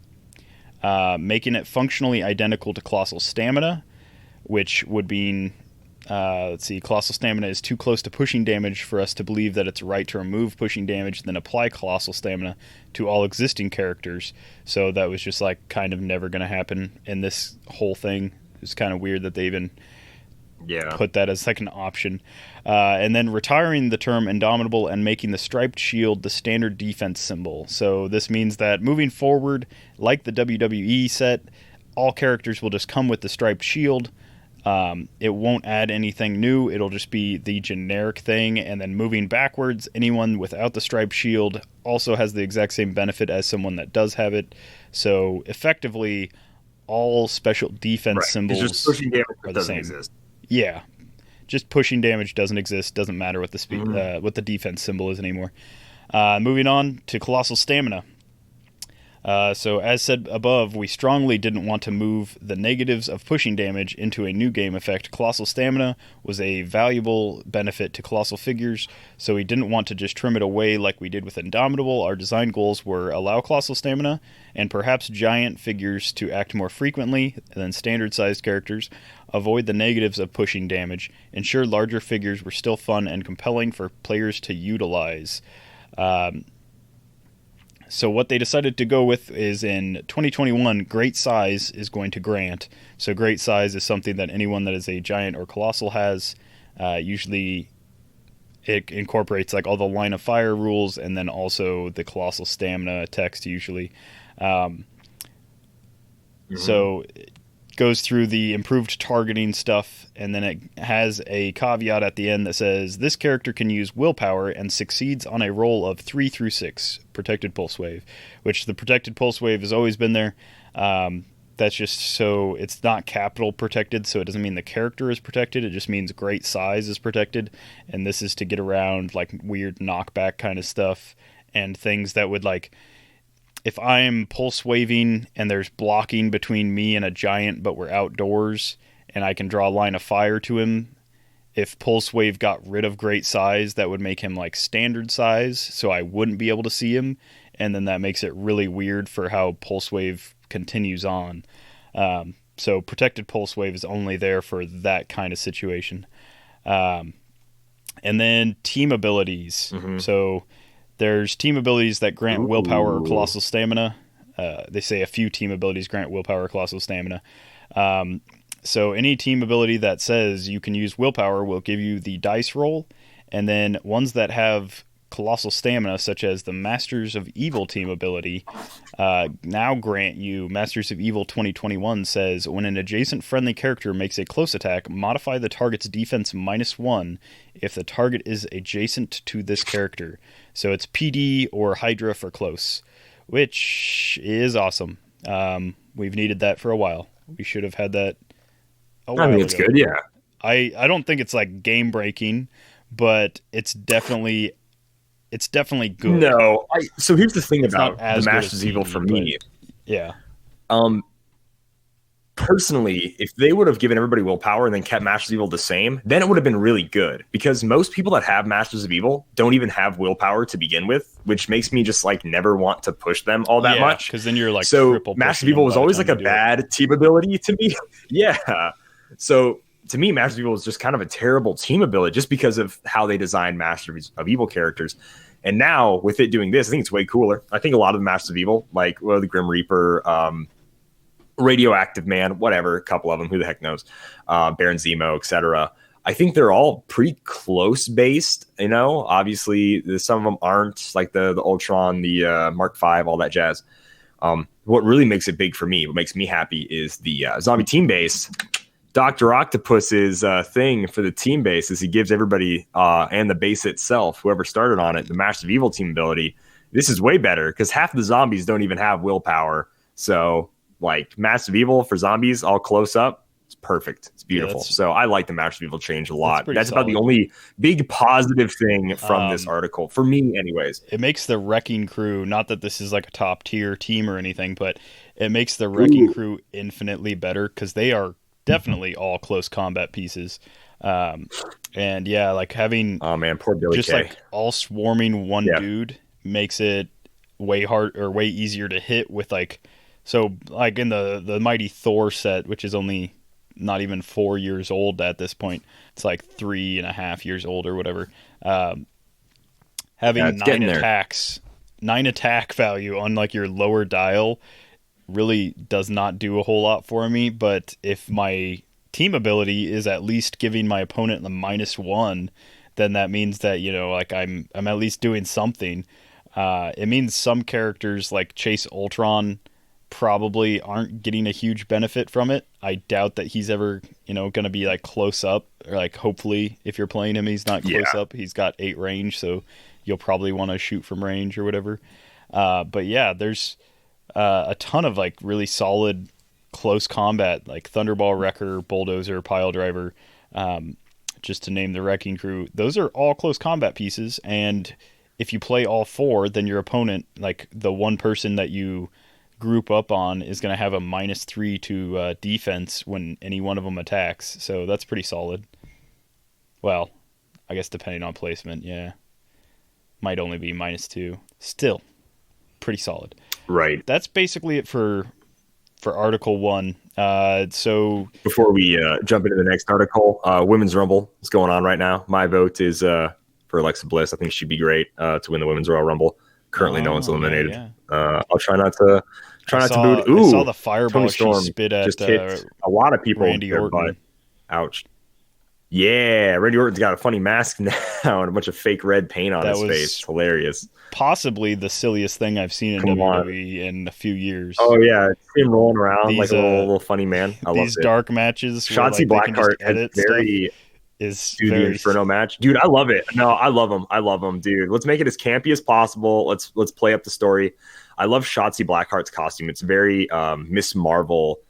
Making it functionally identical to Colossal Stamina, which would mean, Colossal Stamina is too close to pushing damage for us to believe that it's right to remove pushing damage, then apply Colossal Stamina to all existing characters. So that was just kind of never going to happen in this whole thing. It's kind of weird that they even put that as an option. And then retiring the term Indomitable and making the striped shield the standard defense symbol. So this means that moving forward, like the WWE set, all characters will just come with the striped shield. It won't add anything new. It'll just be the generic thing. And then moving backwards, anyone without the striped shield also has the exact same benefit as someone that does have it. So effectively, all special defense symbols just pushing damage are the doesn't same. exist. Yeah, just pushing damage doesn't exist. Doesn't matter what the what the defense symbol is anymore. Moving on to Colossal Stamina. So as said above, we strongly didn't want to move the negatives of pushing damage into a new game effect. Colossal Stamina was a valuable benefit to Colossal figures, so we didn't want to just trim it away like we did with Indomitable. Our design goals were allow Colossal Stamina, and perhaps giant figures to act more frequently than standard-sized characters, avoid the negatives of pushing damage, ensure larger figures were still fun and compelling for players to utilize. So what they decided to go with is in 2021, Great Size is going to grant. So Great Size is something that anyone that is a giant or colossal has. Usually it incorporates like all the line of fire rules and then also the colossal stamina text usually. So it goes through the improved targeting stuff, and then it has a caveat at the end that says this character can use willpower and succeeds on a roll of 3 through 6 protected pulse wave, which the protected pulse wave has always been there. That's just so it's not capital protected, so it doesn't mean the character is protected. It just means Great Size is protected, and this is to get around like weird knockback kind of stuff and things that would like. If I'm pulse waving and there's blocking between me and a giant, but we're outdoors and I can draw a line of fire to him, if pulse wave got rid of Great Size, that would make him like standard size, so I wouldn't be able to see him, and then that makes it really weird for how pulse wave continues on. So protected pulse wave is only there for that kind of situation. And then team abilities. So there's team abilities that grant willpower or colossal stamina. They say a few team abilities grant willpower or colossal stamina. So any team ability that says you can use willpower will give you the dice roll. And then ones that have colossal stamina, such as the Masters of Evil team ability, now grant you. Masters of Evil 2021 says, when an adjacent friendly character makes a close attack, modify the target's defense -1 if the target is adjacent to this character. So it's PD or Hydra for close, which is awesome. We've needed that for a while. We should have had that a while ago. It's good, yeah. I don't think it's like game breaking, but it's definitely good. No, so here's the thing It's about not as the good Masters as of Evil PD, for me. Yeah. Personally, if they would have given everybody willpower and then kept Masters of Evil the same, then it would have been really good, because most people that have Masters of Evil don't even have willpower to begin with, which makes me just like never want to push them all that much. Because then you're like so Masters of Evil was always like a bad team ability to me. Yeah. So to me, Masters of Evil is just kind of a terrible team ability just because of how they designed Masters of Evil characters. And now with it doing this, I think it's way cooler. I think a lot of the Masters of Evil, like the Grim Reaper, Radioactive Man, whatever, a couple of them, who the heck knows, Baron Zemo, etc. I think they're all pretty close based. You know, obviously some of them aren't, like the Ultron, the Mark V, all that jazz. What really makes it big for me, what makes me happy, is the zombie team base. Dr. Octopus's thing for the team base is he gives everybody and the base itself, whoever started on it, the Masters of Evil team ability. This is way better because half of the zombies don't even have willpower. So like Masters of Evil for zombies all close up, it's perfect. It's beautiful. So I like the Masters of Evil change a lot. That's about the only big positive thing from this article for me anyways. It makes the Wrecking Crew, not that this is like a top tier team or anything, but it makes the Wrecking Crew infinitely better because they are definitely all close combat pieces. And yeah, like having poor Billy just Kay. like all swarming one dude makes it way hard or way easier to hit with like. So, like in the Mighty Thor set, which is only not even 4 years old at this point, it's like 3.5 years old or whatever. Having 9 attack value on like your lower dial really does not do a whole lot for me. But if my team ability is at least giving my opponent the -1, then that means that, you know, like I'm at least doing something. It means some characters like Chase Ultron probably aren't getting a huge benefit from it. I doubt that he's ever, going to be like close up, or like hopefully if you're playing him, he's not close up. He's got 8 range, so you'll probably want to shoot from range or whatever. But yeah, there's a ton of like really solid close combat, like Thunderball, Wrecker, Bulldozer, Pile Driver, just to name the Wrecking Crew. Those are all close combat pieces, and if you play all 4, then your opponent, like the one person that you group up on, is going to have a -3 to defense when any one of them attacks. So that's pretty solid. Well, I guess depending on placement, yeah. Might only be -2. Still, pretty solid. Right. That's basically it for Article 1. So before we jump into the next article, Women's Rumble is going on right now. My vote is for Alexa Bliss. I think she'd be great to win the Women's Royal Rumble. Currently, no one's eliminated. Yeah. I'll try not to boot. Ooh, I saw the fireball she spit at just hit a lot of people. Randy Orton. Ouch. Yeah, Randy Orton's got a funny mask now and a bunch of fake red paint on his face. It's hilarious. Possibly the silliest thing I've seen in WWE in a few years. Oh yeah, it's him rolling around like a little funny man. I love it. These dark matches. Shotzi Blackheart has very the Inferno match, dude. I love it. No, I love him, dude. Let's make it as campy as possible. Let's play up the story. I love Shotzi Blackheart's costume. It's very Miss Marvel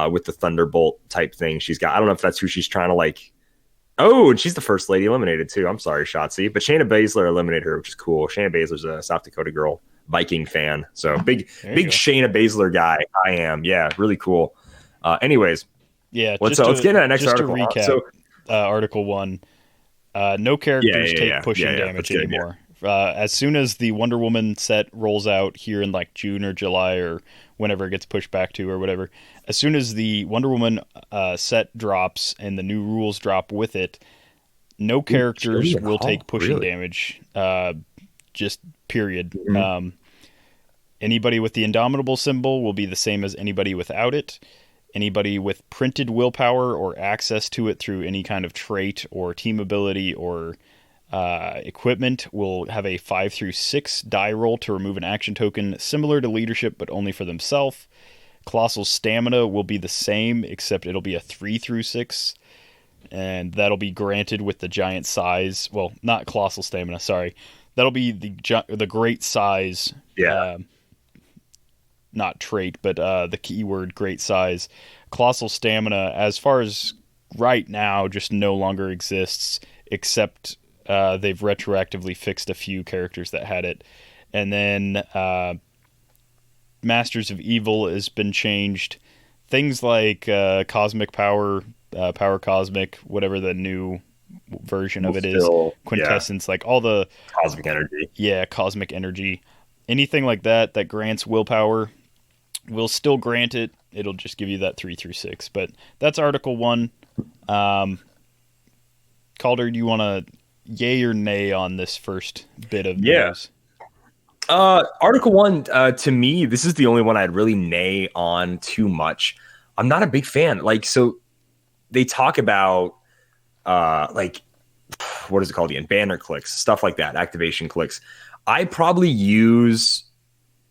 with the Thunderbolt type thing she's got. I don't know if that's who she's trying to like. Oh, and she's the first lady eliminated too. I'm sorry, Shotzi, but Shayna Baszler eliminated her, which is cool. Shayna Baszler's a South Dakota girl, Viking fan, so big Shayna Baszler guy. I am, yeah, really cool. Anyways, yeah, let's get into the next article. To recap, Article 1. No characters take pushing damage anymore. As soon as the Wonder Woman set rolls out here in like June or July or whenever it gets pushed back to or whatever, as soon as the Wonder Woman set drops and the new rules drop with it, no characters will take pushing damage. Just period. Mm-hmm. Anybody with the Indomitable symbol will be the same as anybody without it. Anybody with printed willpower or access to it through any kind of trait or team ability or equipment will have a 5 through 6 die roll to remove an action token similar to leadership but only for themselves. Colossal stamina will be the same, except it'll be a 3 through 6, and that'll be granted with the giant size. Well, not colossal stamina, sorry. That'll be the great size. Yeah. Not trait, but the keyword great size. Colossal stamina, as far as right now, just no longer exists, except they've retroactively fixed a few characters that had it. And then Masters of Evil has been changed. Things like Cosmic Power, Power Cosmic, whatever the new version of it is, Quintessence, like all the Cosmic Energy. Yeah, Cosmic Energy. Anything like that grants willpower will still grant it. It'll just give you that 3 through 6. But that's Article 1. Calder, do you want to yay or nay on this first bit of news? Article 1, to me, this is the only one I'd really nay on too much. I'm not a big fan. Like, so they talk about, like, what is it called again? Banner clicks, stuff like that, activation clicks. I probably use,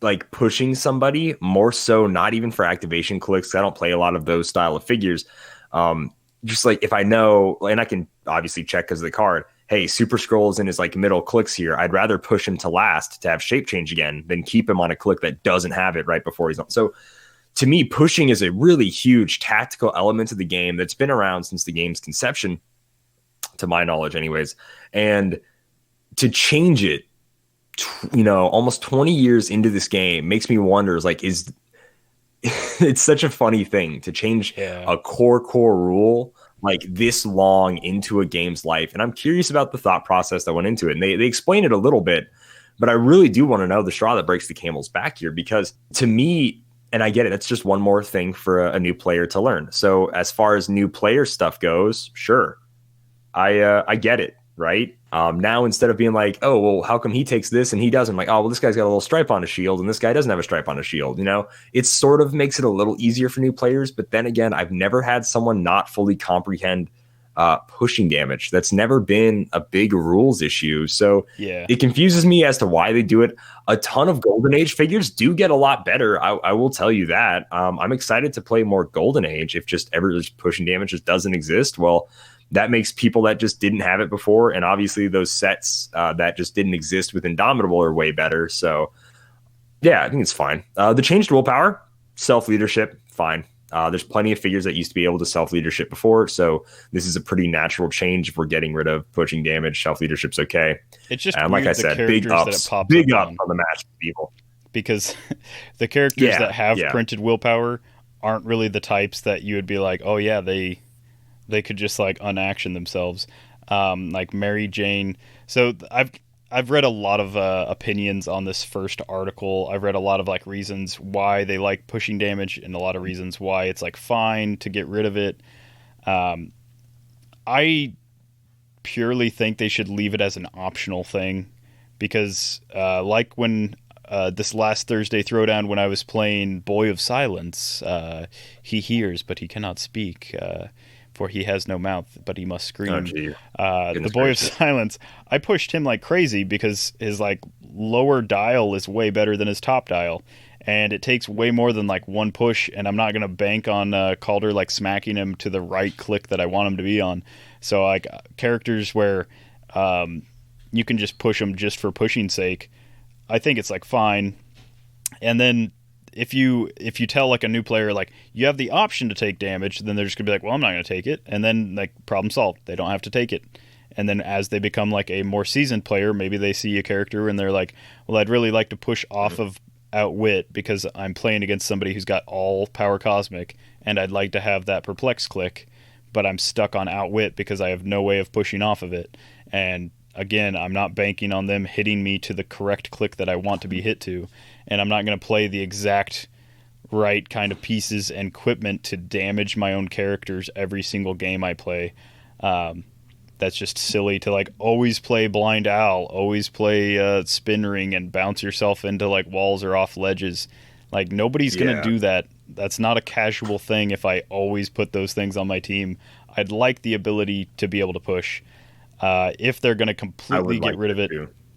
like, pushing somebody more so, not even for activation clicks. I don't play a lot of those style of figures. Just like if I know, and I can obviously check because of the card, hey, Super Scroll's in his like middle clicks here. I'd rather push him to last to have shape change again than keep him on a click that doesn't have it right before he's on. So to me, pushing is a really huge tactical element of the game that's been around since the game's conception, to my knowledge anyways. And to change it, almost 20 years into this game makes me wonder, it's such a funny thing to change a core rule like this long into a game's life. And I'm curious about the thought process that went into it. And they explain it a little bit, but I really do want to know the straw that breaks the camel's back here, because to me, and I get it, it's just one more thing for a new player to learn. So as far as new player stuff goes, sure, I get it, right? Now, instead of being like, oh, well, how come he takes this and he doesn't? I'm like, oh, well, this guy's got a little stripe on his shield and this guy doesn't have a stripe on his shield. It sort of makes it a little easier for new players. But then again, I've never had someone not fully comprehend pushing damage. That's never been a big rules issue. So Yeah. it confuses me as to why they do it. A ton of Golden Age figures do get a lot better. I will tell you that. I'm excited to play more Golden Age. If just ever just pushing damage just doesn't exist, well, that makes people that just didn't have it before, and obviously those sets that just didn't exist with Indomitable are way better. So yeah, I think it's fine. The changed willpower, self-leadership, fine. There's plenty of figures that used to be able to self-leadership before, so this is a pretty natural change if we're getting rid of pushing damage. Self-leadership's okay. It's just like I said, big ups on the match for people. Because the characters that have printed willpower aren't really the types that you would be like, oh yeah, they could just like unaction themselves. Like Mary Jane. So I've read a lot of opinions on this first article. I've read a lot of like reasons why they like pushing damage and a lot of reasons why it's like fine to get rid of it. I purely think they should leave it as an optional thing because like when this last Thursday Throwdown when I was playing Boy of Silence, he hears but he cannot speak. For he has no mouth, but he must scream. The Boy of Silence, I pushed him like crazy because his like lower dial is way better than his top dial, and it takes way more than like one push. And I'm not gonna bank on Kalder like smacking him to the right click that I want him to be on. So like characters where you can just push them just for pushing's sake, I think it's like fine. And then if you tell like a new player like you have the option to take damage, then they're just gonna be like, well, I'm not gonna take it, and then like problem solved. They don't have to take it. And then as they become like a more seasoned player, maybe they see a character and they're like, well, I'd really like to push off of Outwit because I'm playing against somebody who's got all power cosmic, and I'd like to have that perplex click, but I'm stuck on Outwit because I have no way of pushing off of it. And again, I'm not banking on them hitting me to the correct click that I want to be hit to, and I'm not going to play the exact right kind of pieces and equipment to damage my own characters every single game I play. That's just silly to like always play Blind Owl, always play Spin Ring and bounce yourself into like walls or off ledges. Like nobody's going to do that. That's not a casual thing if I always put those things on my team. I'd like the ability to be able to push. If they're going to completely get rid of it,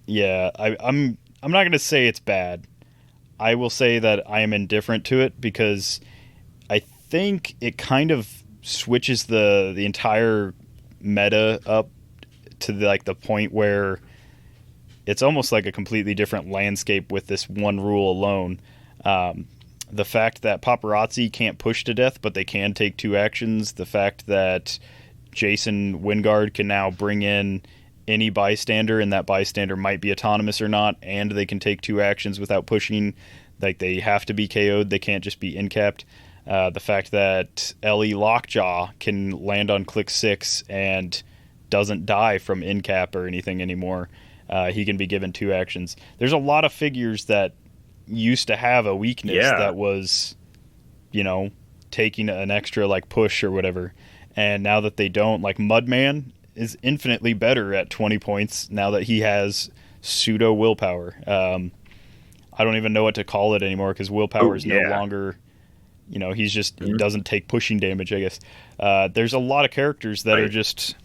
yeah, I'm not going to say it's bad. I will say that I am indifferent to it because I think it kind of switches the entire meta up to the point where it's almost like a completely different landscape with this one rule alone. The fact that Paparazzi can't push to death, but they can take two actions. The fact that Jason Wingard can now bring in any bystander, and that bystander might be autonomous or not, and they can take two actions without pushing. Like they have to be KO'd, they can't just be incapped. The fact that Ellie Lockjaw can land on Clix 6 and doesn't die from incap or anything anymore. He can be given two actions. There's a lot of figures that used to have a weakness that was, taking an extra like push or whatever. And now that they don't, like Mudman is infinitely better at 20 points now that he has pseudo willpower. I don't even know what to call it anymore because willpower is no longer, he's just, he doesn't take pushing damage, I guess. There's a lot of characters that are just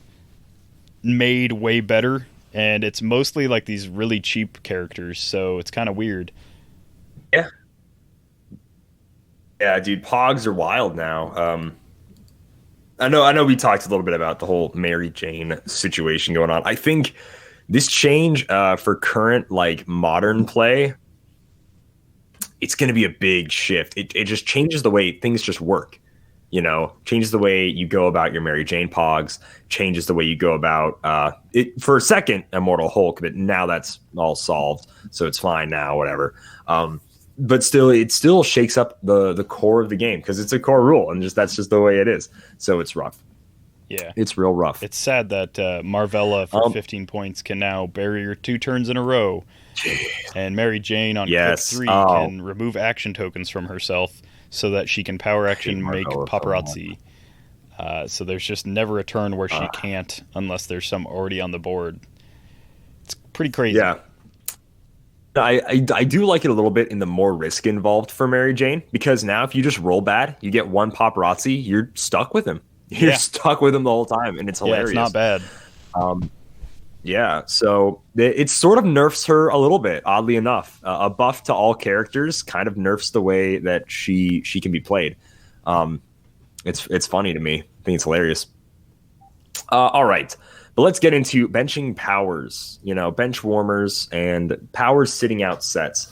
made way better, and it's mostly like these really cheap characters, so it's kind of weird. Yeah. Yeah, dude, Pogs are wild now. I know we talked a little bit about the whole Mary Jane situation going on. I think this change for current like modern play, it's going to be a big shift. It just changes the way things just work, changes the way you go about your Mary Jane Pogs, changes the way you go about it. For a second, Immortal Hulk, but now that's all solved, so it's fine now, whatever. But still, it still shakes up the core of the game because it's a core rule, and that's just the way it is. So it's rough. Yeah, it's real rough. It's sad that Marvella for 15 points can now bury her 2 turns in a row, and Mary Jane on click 3 can remove action tokens from herself so that she can power action make Paparazzi. So there's just never a turn where she can't unless there's some already on the board. It's pretty crazy. Yeah. I do like it a little bit in the more risk involved for Mary Jane, because now if you just roll bad, you get one Paparazzi, you're stuck with him. You're Yeah. stuck with them the whole time, and it's Yeah, hilarious. it's not bad. Um, yeah, so it sort of nerfs her a little bit, oddly enough. A buff to all characters kind of nerfs the way that she can be played. Um, it's funny to me. I think it's hilarious. All right, but let's get into benching powers. You know, bench warmers and powers sitting out sets.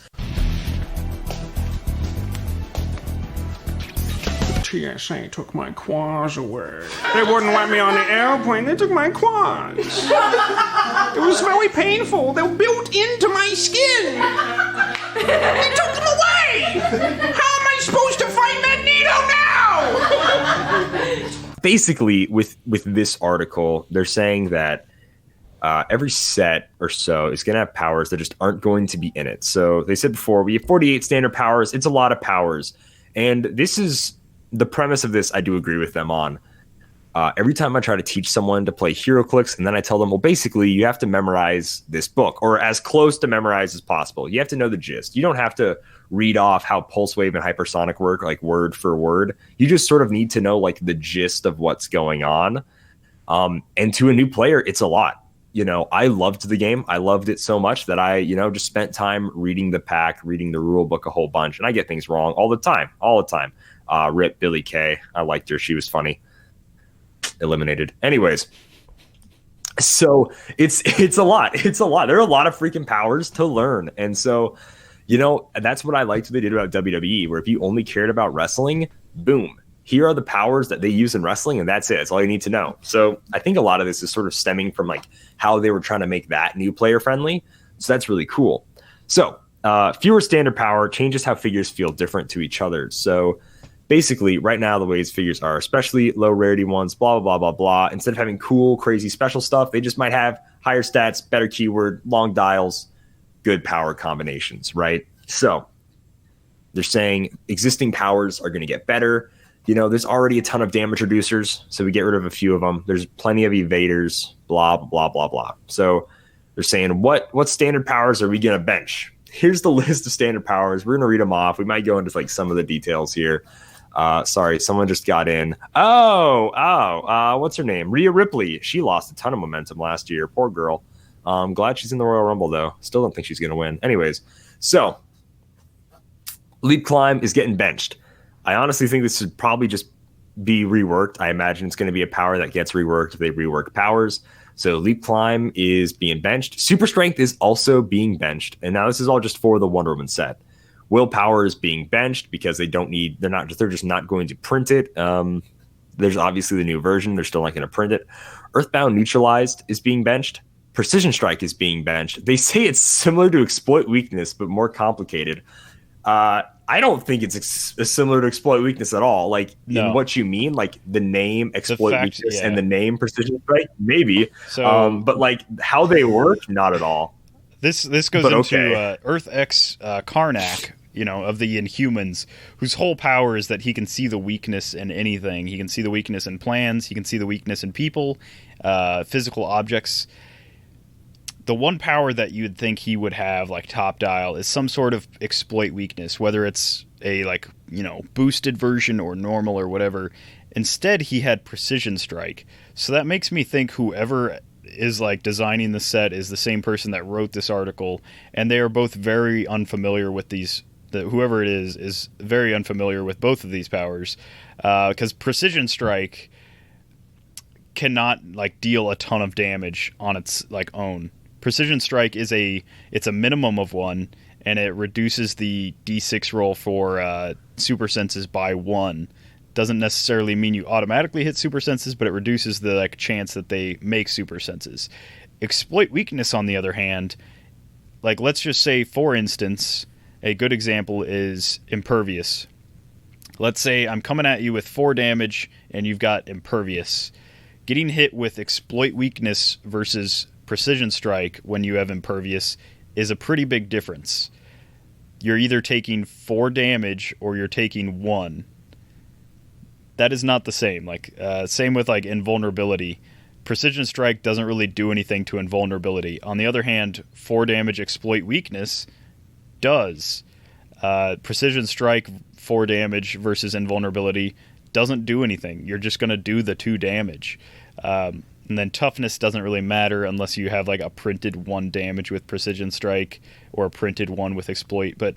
TSA took my quads away. They wouldn't let me on the airplane. They took my quads. It was very painful. They were built into my skin. They took them away. How am I supposed to fight Magneto now? Basically, with this article, they're saying that every set or so is going to have powers that just aren't going to be in it. So they said before, we have 48 standard powers. It's a lot of powers. And this is the premise of this. I do agree with them on. Every time I try to teach someone to play Heroclix, and then I tell them, well, basically, you have to memorize this book, or as close to memorize as possible. You have to know the gist. You don't have to read off how pulse wave and hypersonic work, like word for word. You just sort of need to know like the gist of what's going on. And to a new player, it's a lot. You know, I loved the game. I loved it so much that I, just spent time reading the pack, reading the rule book a whole bunch, and I get things wrong all the time. Rip Billy K. I liked her. She was funny. Eliminated. Anyways, so it's a lot. It's a lot. There are a lot of freaking powers to learn. And so, that's what I liked what they did about WWE, where if you only cared about wrestling, boom, here are the powers that they use in wrestling, and that's it. It's all you need to know. So I think a lot of this is sort of stemming from like how they were trying to make that new player friendly. So that's really cool. So fewer standard power changes how figures feel different to each other. So basically, right now, the ways figures are, especially low rarity ones, blah, blah, blah, blah, blah. Instead of having cool, crazy, special stuff, they just might have higher stats, better keyword, long dials, good power combinations, right? So they're saying existing powers are going to get better. There's already a ton of damage reducers, so we get rid of a few of them. There's plenty of evaders, blah, blah, blah, blah. So they're saying, what standard powers are we going to bench? Here's the list of standard powers. We're going to read them off. We might go into like some of the details here. Sorry, someone just got in. What's her name? Rhea Ripley. She lost a ton of momentum last year. Poor girl. I'm glad she's in the Royal Rumble, though. Still don't think she's going to win. Anyways, so Leap Climb is getting benched. I honestly think this should probably just be reworked. I imagine it's going to be a power that gets reworked if they rework powers. So Leap Climb is being benched. Super Strength is also being benched. And now this is all just for the Wonder Woman set. Willpower is being benched because they're just not going to print it. There's obviously the new version. They're still not going to print it. Earthbound Neutralized is being benched. Precision Strike is being benched. They say it's similar to Exploit Weakness, but more complicated. I don't think it's similar to Exploit Weakness at all. Like, in what you mean, like the name Exploit Weakness and the name Precision Strike, maybe. So, but like how they work, not at all. This goes into Earth X Karnak, of the Inhumans, whose whole power is that he can see the weakness in anything. He can see the weakness in plans. He can see the weakness in people, physical objects. The one power that you would think he would have, like top dial, is some sort of exploit weakness, whether it's a boosted version or normal or whatever. Instead, he had Precision Strike. So that makes me think whoever is like designing the set is the same person that wrote this article, and they are both very unfamiliar with these. Whoever it is very unfamiliar with both of these powers, because Precision Strike cannot like deal a ton of damage on its like own. Precision Strike it's a minimum of 1, and it reduces the D6 roll for super senses by 1. Doesn't necessarily mean you automatically hit super senses, but it reduces the chance that they make super senses. Exploit Weakness, on the other hand, like let's just say, for instance, a good example is Impervious. Let's say I'm coming at you with 4 damage and you've got Impervious. Getting hit with Exploit Weakness versus Precision Strike when you have Impervious is a pretty big difference. You're either taking 4 damage or you're taking 1. That is not the same. Same with Invulnerability. Precision Strike doesn't really do anything to Invulnerability. On the other hand, 4 damage Exploit Weakness does. Precision Strike 4 damage versus Invulnerability doesn't do anything. You're just going to do the 2 damage. And then toughness doesn't really matter unless you have like a printed 1 damage with precision strike or a printed 1 with exploit. But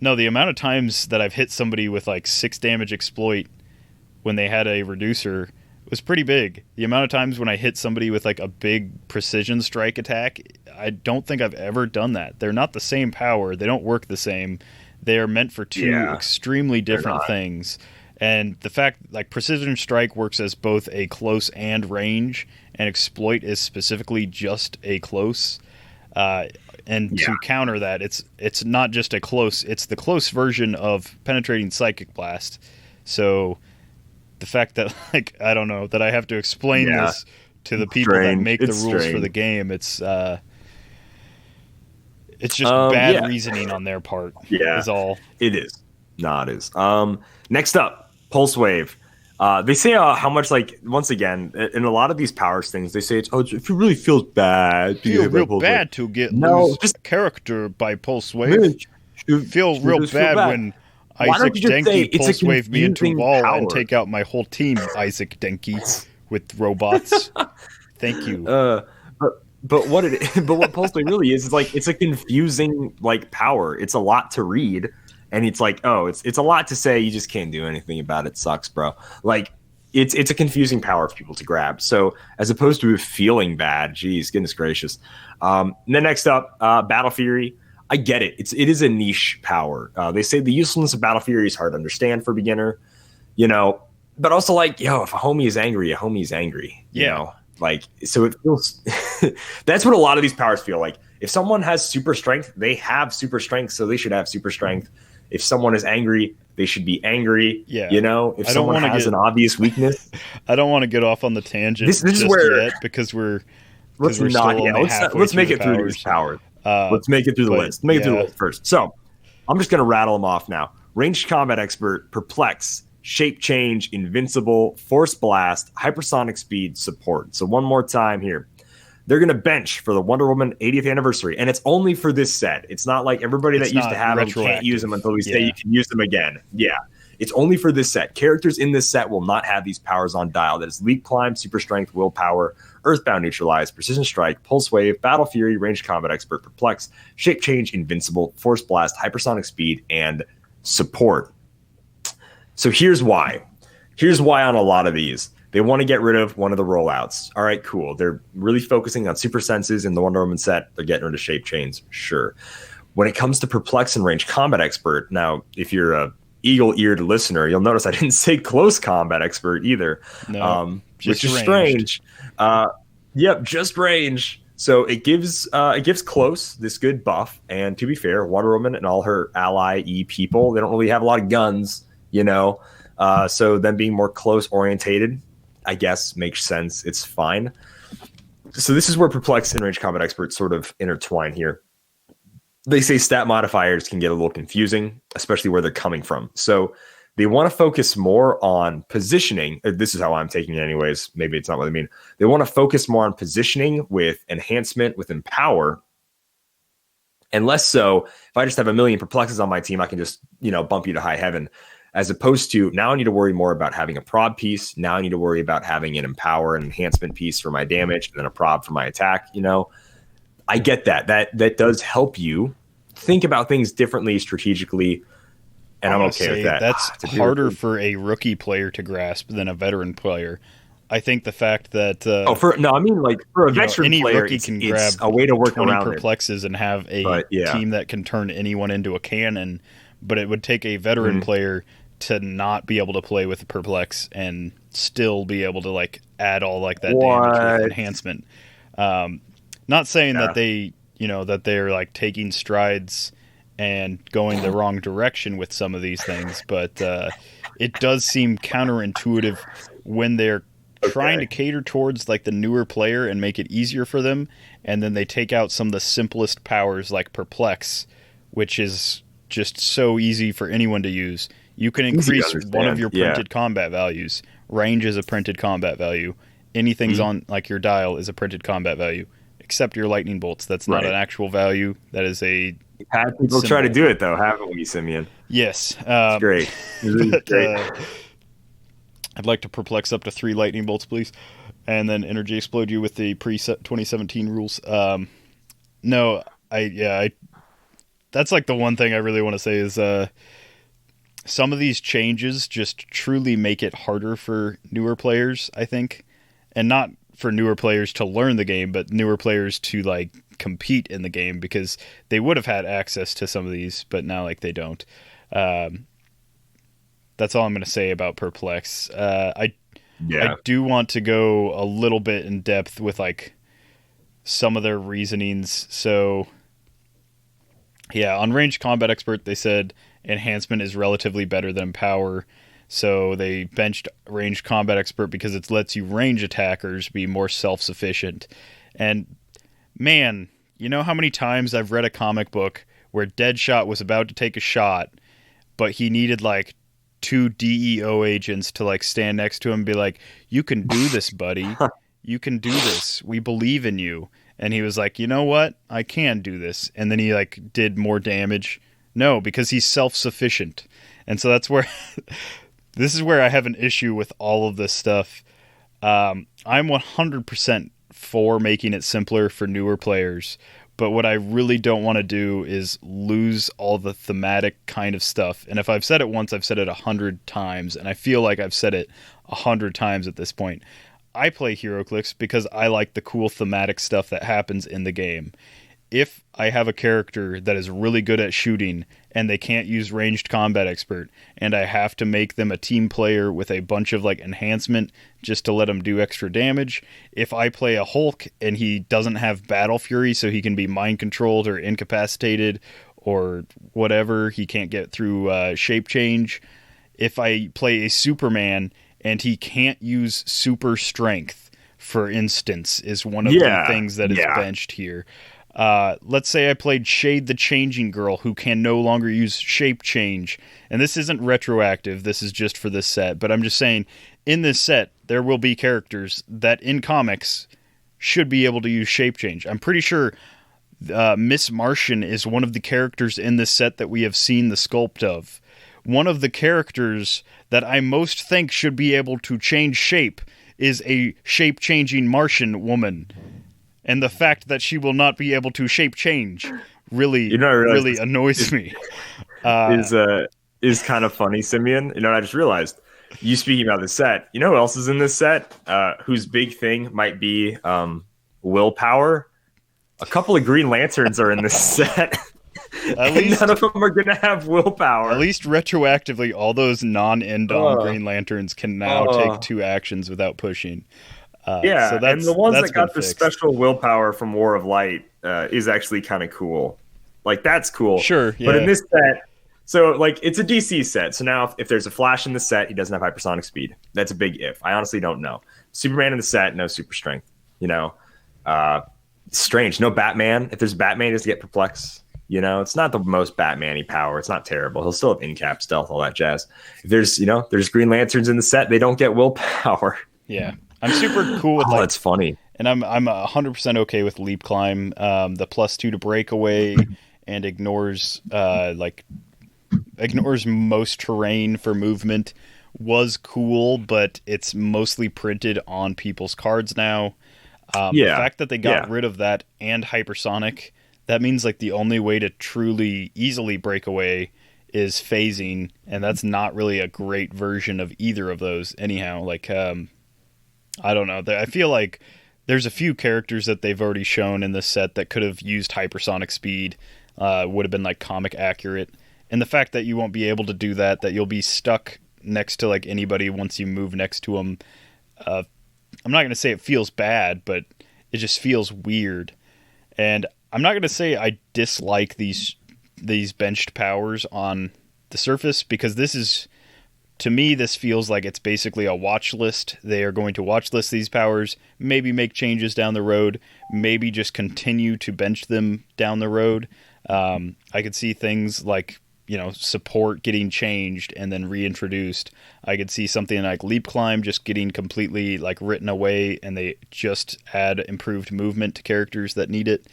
no, the amount of times that I've hit somebody with like 6 damage exploit when they had a reducer was pretty big. The amount of times when I hit somebody with like a big precision strike attack, I don't think I've ever done that. They're not the same power. They don't work the same. They are meant for 2 extremely different things. And the fact, like, precision strike works as both a close and range, and exploit is specifically just a close. And to counter that, it's not just a close, it's the close version of penetrating psychic blast. So the fact that, like, I don't know, that I have to explain this to the people that make the rules for the game, it's just bad reasoning on their part. Is all. It is. No, it is. Next up, Pulse Wave. They say how much, like, once again, in a lot of these powers things, they say if it really feels bad. Feel real bad to get lose just character by Pulse Wave. Feel real bad when Isaac Denki Pulse Wave me into a wall and take out my whole team, Isaac Denki, with robots. Thank you. But what Pulse Wave really is like it's a confusing like power. It's a lot to read. And it's like, it's a lot to say. You just can't do anything about it. Sucks, bro. Like, it's a confusing power for people to grab. So as opposed to feeling bad, geez, goodness gracious. And then next up, Battle Fury. I get it. It is a niche power. They say the usefulness of Battle Fury is hard to understand for a beginner, but also like, if a homie is angry, a homie is angry. You know, like so it feels. That's what a lot of these powers feel like. If someone has super strength, they have super strength, so they should have super strength. If someone is angry, they should be angry. Yeah. If someone has an obvious weakness. I don't want to get off on the tangent this is where, yet because let's make it through these powers. Let's make it through the list. Make it through the list first. So I'm just going to rattle them off now. Ranged Combat Expert, Perplex, Shape Change, Invincible, Force Blast, Hypersonic Speed, Support. So one more time here. They're going to bench for the Wonder Woman 80th anniversary, and it's only for this set. It's not like everybody that used to have them can't use them until we say you can use them again. Yeah, it's only for this set. Characters in this set will not have these powers on dial. That is Leap Climb, Super Strength, Willpower, Earthbound Neutralize, Precision Strike, Pulse Wave, Battle Fury, Ranged Combat Expert, Perplex, Shape Change, Invincible, Force Blast, Hypersonic Speed, and Support. So here's why. Here's why on a lot of these. They want to get rid of one of the rollouts. All right, cool. They're really focusing on super senses in the Wonder Woman set. They're getting rid of shape chains. Sure. When it comes to Perplex and Ranged Combat Expert, now, if you're a eagle-eared listener, you'll notice I didn't say Close Combat Expert either, which is strange. Just range. So it gives Close this good buff. And to be fair, Wonder Woman and all her ally people, they don't really have a lot of guns, so them being more close-orientated, I guess, makes sense. It's fine. So this is where Perplex and Ranged Combat Expert sort of intertwine here. They say stat modifiers can get a little confusing, especially where they're coming from. So they want to focus more on positioning. This is how I'm taking it anyways. Maybe it's not what they mean. They want to focus more on positioning with enhancement, with empower. And less so, if I just have a million Perplexes on my team, I can just, bump you to high heaven. As opposed to now I need to worry more about having a prob piece. Now I need to worry about having an empower and enhancement piece for my damage and then a prob for my attack. I get that. That does help you think about things differently strategically. And I'm okay with that. That's harder for a rookie player to grasp than a veteran player. I think the fact that for a veteran any player, rookie can grab a way to work 20 around Perplexes and have a team that can turn anyone into a cannon. But it would take a veteran player to not be able to play with the Perplex and still be able to add all that damage with enhancement. Not saying that they that they're taking strides and going the wrong direction with some of these things, but it does seem counterintuitive when they're trying to cater towards the newer player and make it easier for them, and then they take out some of the simplest powers like Perplex, which is just so easy for anyone to use. You can increase one of your printed combat values. Range is a printed combat value. Anything's on your dial is a printed combat value, except your lightning bolts. That's not an actual value. That is a We've had people try to do it though, haven't we, Simeon? Yes. It's great. It's really great. I'd like to perplex up to 3 lightning bolts, please. And then energy explode you with the pre-2017 rules. No, that's like the one thing I really want to say is some of these changes just truly make it harder for newer players, I think. And not for newer players to learn the game, but newer players to like compete in the game, because they would have had access to some of these, but now like they don't. That's all I'm going to say about Perplex. I do want to go a little bit in depth with like some of their reasonings. So yeah, on Ranged Combat Expert, they said enhancement is relatively better than power. So they benched Ranged Combat Expert because it lets you range attackers be more self-sufficient. And man, you know how many times I've read a comic book where Deadshot was about to take a shot, but he needed like 2 DEO agents to like stand next to him and be like, "You can do this, buddy. You can do this. We believe in you." And he was like, "You know what? I can do this." And then he like did more damage. No, because he's self-sufficient. And so that's where this is where I have an issue with all of this stuff. I'm 100% for making it simpler for newer players. But what I really don't want to do is lose all the thematic kind of stuff. And if I've said it once, I've said it 100 times. And I feel like I've said it 100 times at this point. I play Heroclix because I like the cool thematic stuff that happens in the game. If I have a character that is really good at shooting and they can't use Ranged Combat Expert, and I have to make them a team player with a bunch of like enhancement just to let them do extra damage. If I play a Hulk and he doesn't have Battle Fury, so he can be mind controlled or incapacitated or whatever, he can't get through shape change. If I play a Superman and he can't use super strength, for instance, is one of the things that is benched here. Let's say I played Shade the Changing Girl, who can no longer use shape change. And this isn't retroactive, this is just for this set. But I'm just saying, in this set, there will be characters that in comics should be able to use shape change. I'm pretty sure Miss Martian is one of the characters in this set that we have seen the sculpt of. One of the characters that I most think should be able to change shape is a shape-changing Martian woman. And the fact that she will not be able to shape change really annoys me. Is kind of funny, Simeon. You know what I just realized? You speaking about the set. You know who else is in this set? Whose big thing might be willpower? A couple of Green Lanterns are in this set. At least none of them are going to have willpower. At least retroactively, all those non-Endom Green Lanterns can now take 2 actions without pushing. So and the ones that got the special willpower from War of Light is actually kind of cool. Like, that's cool. Sure, yeah. But in this set, so, like, it's a DC set. So now if there's a Flash in the set, he doesn't have hypersonic speed. That's a big if. I honestly don't know. Superman in the set, no super strength. You know? Strange. No Batman. If there's Batman, he doesn't get perplex. You know? It's not the most Batman-y power. It's not terrible. He'll still have in-cap stealth, all that jazz. If there's Green Lanterns in the set, they don't get willpower. Yeah. I'm super cool with that's funny. And I'm 100% okay with Leap Climb. The +2 to breakaway and ignores most terrain for movement was cool, but it's mostly printed on people's cards now. The fact that they got rid of that and hypersonic, that means like the only way to truly easily break away is phasing, and that's not really a great version of either of those anyhow. Like I don't know. I feel like there's a few characters that they've already shown in this set that could have used hypersonic speed, would have been like comic accurate. And the fact that you won't be able to do that you'll be stuck next to like anybody once you move next to them. I'm not going to say it feels bad, but it just feels weird. And I'm not going to say I dislike these benched powers on the surface, because to me, this feels like it's basically a watch list. They are going to watch list these powers, maybe make changes down the road, maybe just continue to bench them down the road. I could see things like, support getting changed and then reintroduced. I could see something like Leap Climb just getting completely like written away, and they just add improved movement to characters that need it.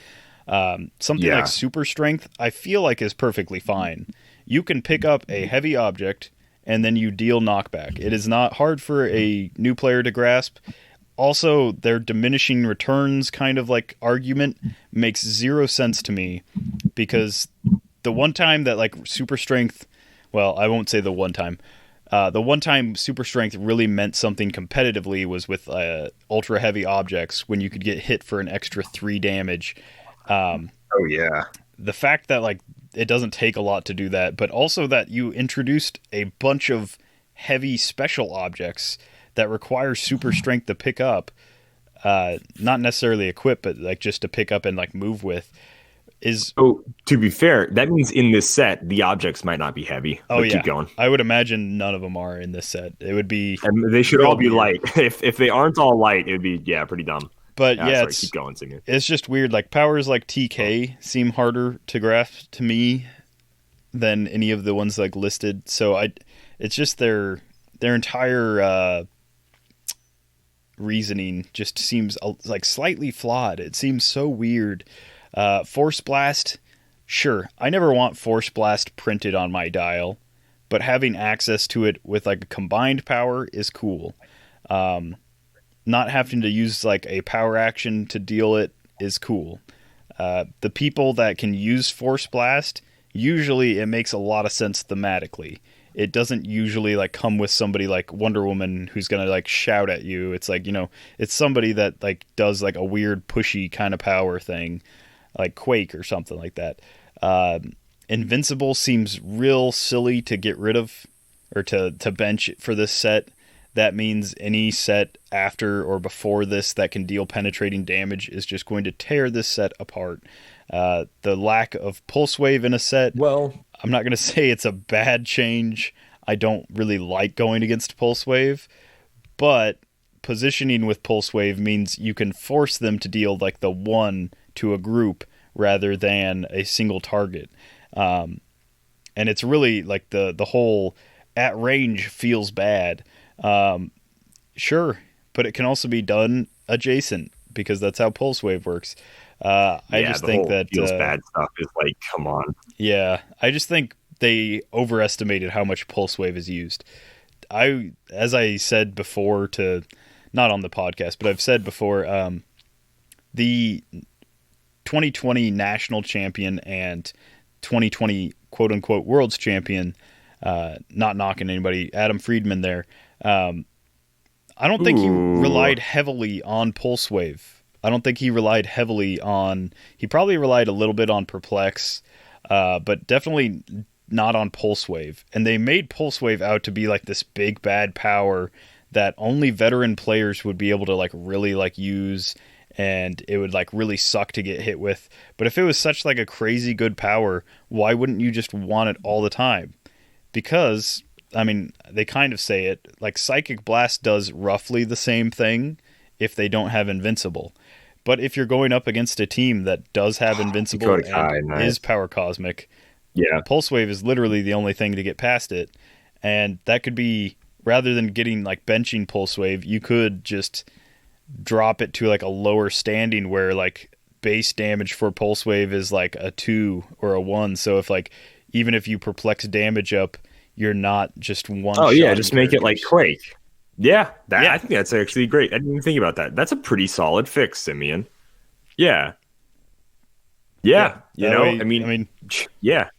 Something like Super Strength, I feel like is perfectly fine. You can pick up a heavy object and then you deal knockback. It is not hard for a new player to grasp. Also, their diminishing returns kind of like argument makes zero sense to me, because the one time that like super strength, well, I won't say the one time super strength really meant something competitively was with ultra heavy objects, when you could get hit for an extra 3 damage. Oh yeah. The fact that like it doesn't take a lot to do that, but also that you introduced a bunch of heavy special objects that require super strength to pick up, not necessarily equip, but like just to pick up and like move with, is... Oh, to be fair, that means in this set the objects might not be heavy. Oh but yeah, keep going. I would imagine none of them are in this set. It would be... And they should all be light. If they aren't all light, it would be pretty dumb. But sorry, keep going, Simeon. It's just weird. Like powers like TK seem harder to grasp to me than any of the ones like listed. So it's just their entire reasoning just seems like slightly flawed. It seems so weird. Force Blast, sure. I never want Force Blast printed on my dial, but having access to it with like a combined power is cool. Not having to use like a power action to deal it is cool. The people that can use Force Blast, usually it makes a lot of sense thematically. It doesn't usually like come with somebody like Wonder Woman who's going to like shout at you. It's like, it's somebody that like does like a weird pushy kind of power thing, like Quake or something like that. Invincible seems real silly to get rid of or to bench for this set. That means any set after or before this that can deal penetrating damage is just going to tear this set apart. The lack of Pulse Wave in a set, well, I'm not going to say it's a bad change. I don't really like going against Pulse Wave, but positioning with Pulse Wave means you can force them to deal like the 1 to a group rather than a single target. And it's really like the whole at range feels bad. Sure, but it can also be done adjacent because that's how Pulse Wave works. I just think that feels bad stuff is like, come on. Yeah, I just think they overestimated how much Pulse Wave is used. As I said before, not on the podcast, but I've said before, the 2020 national champion and 2020 quote unquote world's champion, not knocking anybody, Adam Friedman there. I don't think he relied heavily on Pulse Wave. I don't think he relied heavily on... He probably relied a little bit on Perplex, but definitely not on Pulse Wave. And they made Pulse Wave out to be like this big bad power that only veteran players would be able to like really like use, and it would like really suck to get hit with. But if it was such like a crazy good power, why wouldn't you just want it all the time? Because, I mean, they kind of say it, like Psychic Blast does roughly the same thing if they don't have Invincible. But if you're going up against a team that does have Invincible and is Power Cosmic, Pulse Wave is literally the only thing to get past it. And that could be, rather than getting like benching Pulse Wave, you could just drop it to like a lower standing where like base damage for Pulse Wave is like a 2 or a 1. So if like, even if you perplex damage up, you're not just one. Oh yeah, just make it like Quake. Yeah, I think that's actually great. I didn't even think about that. That's a pretty solid fix, Simeon. Yeah. I mean, yeah.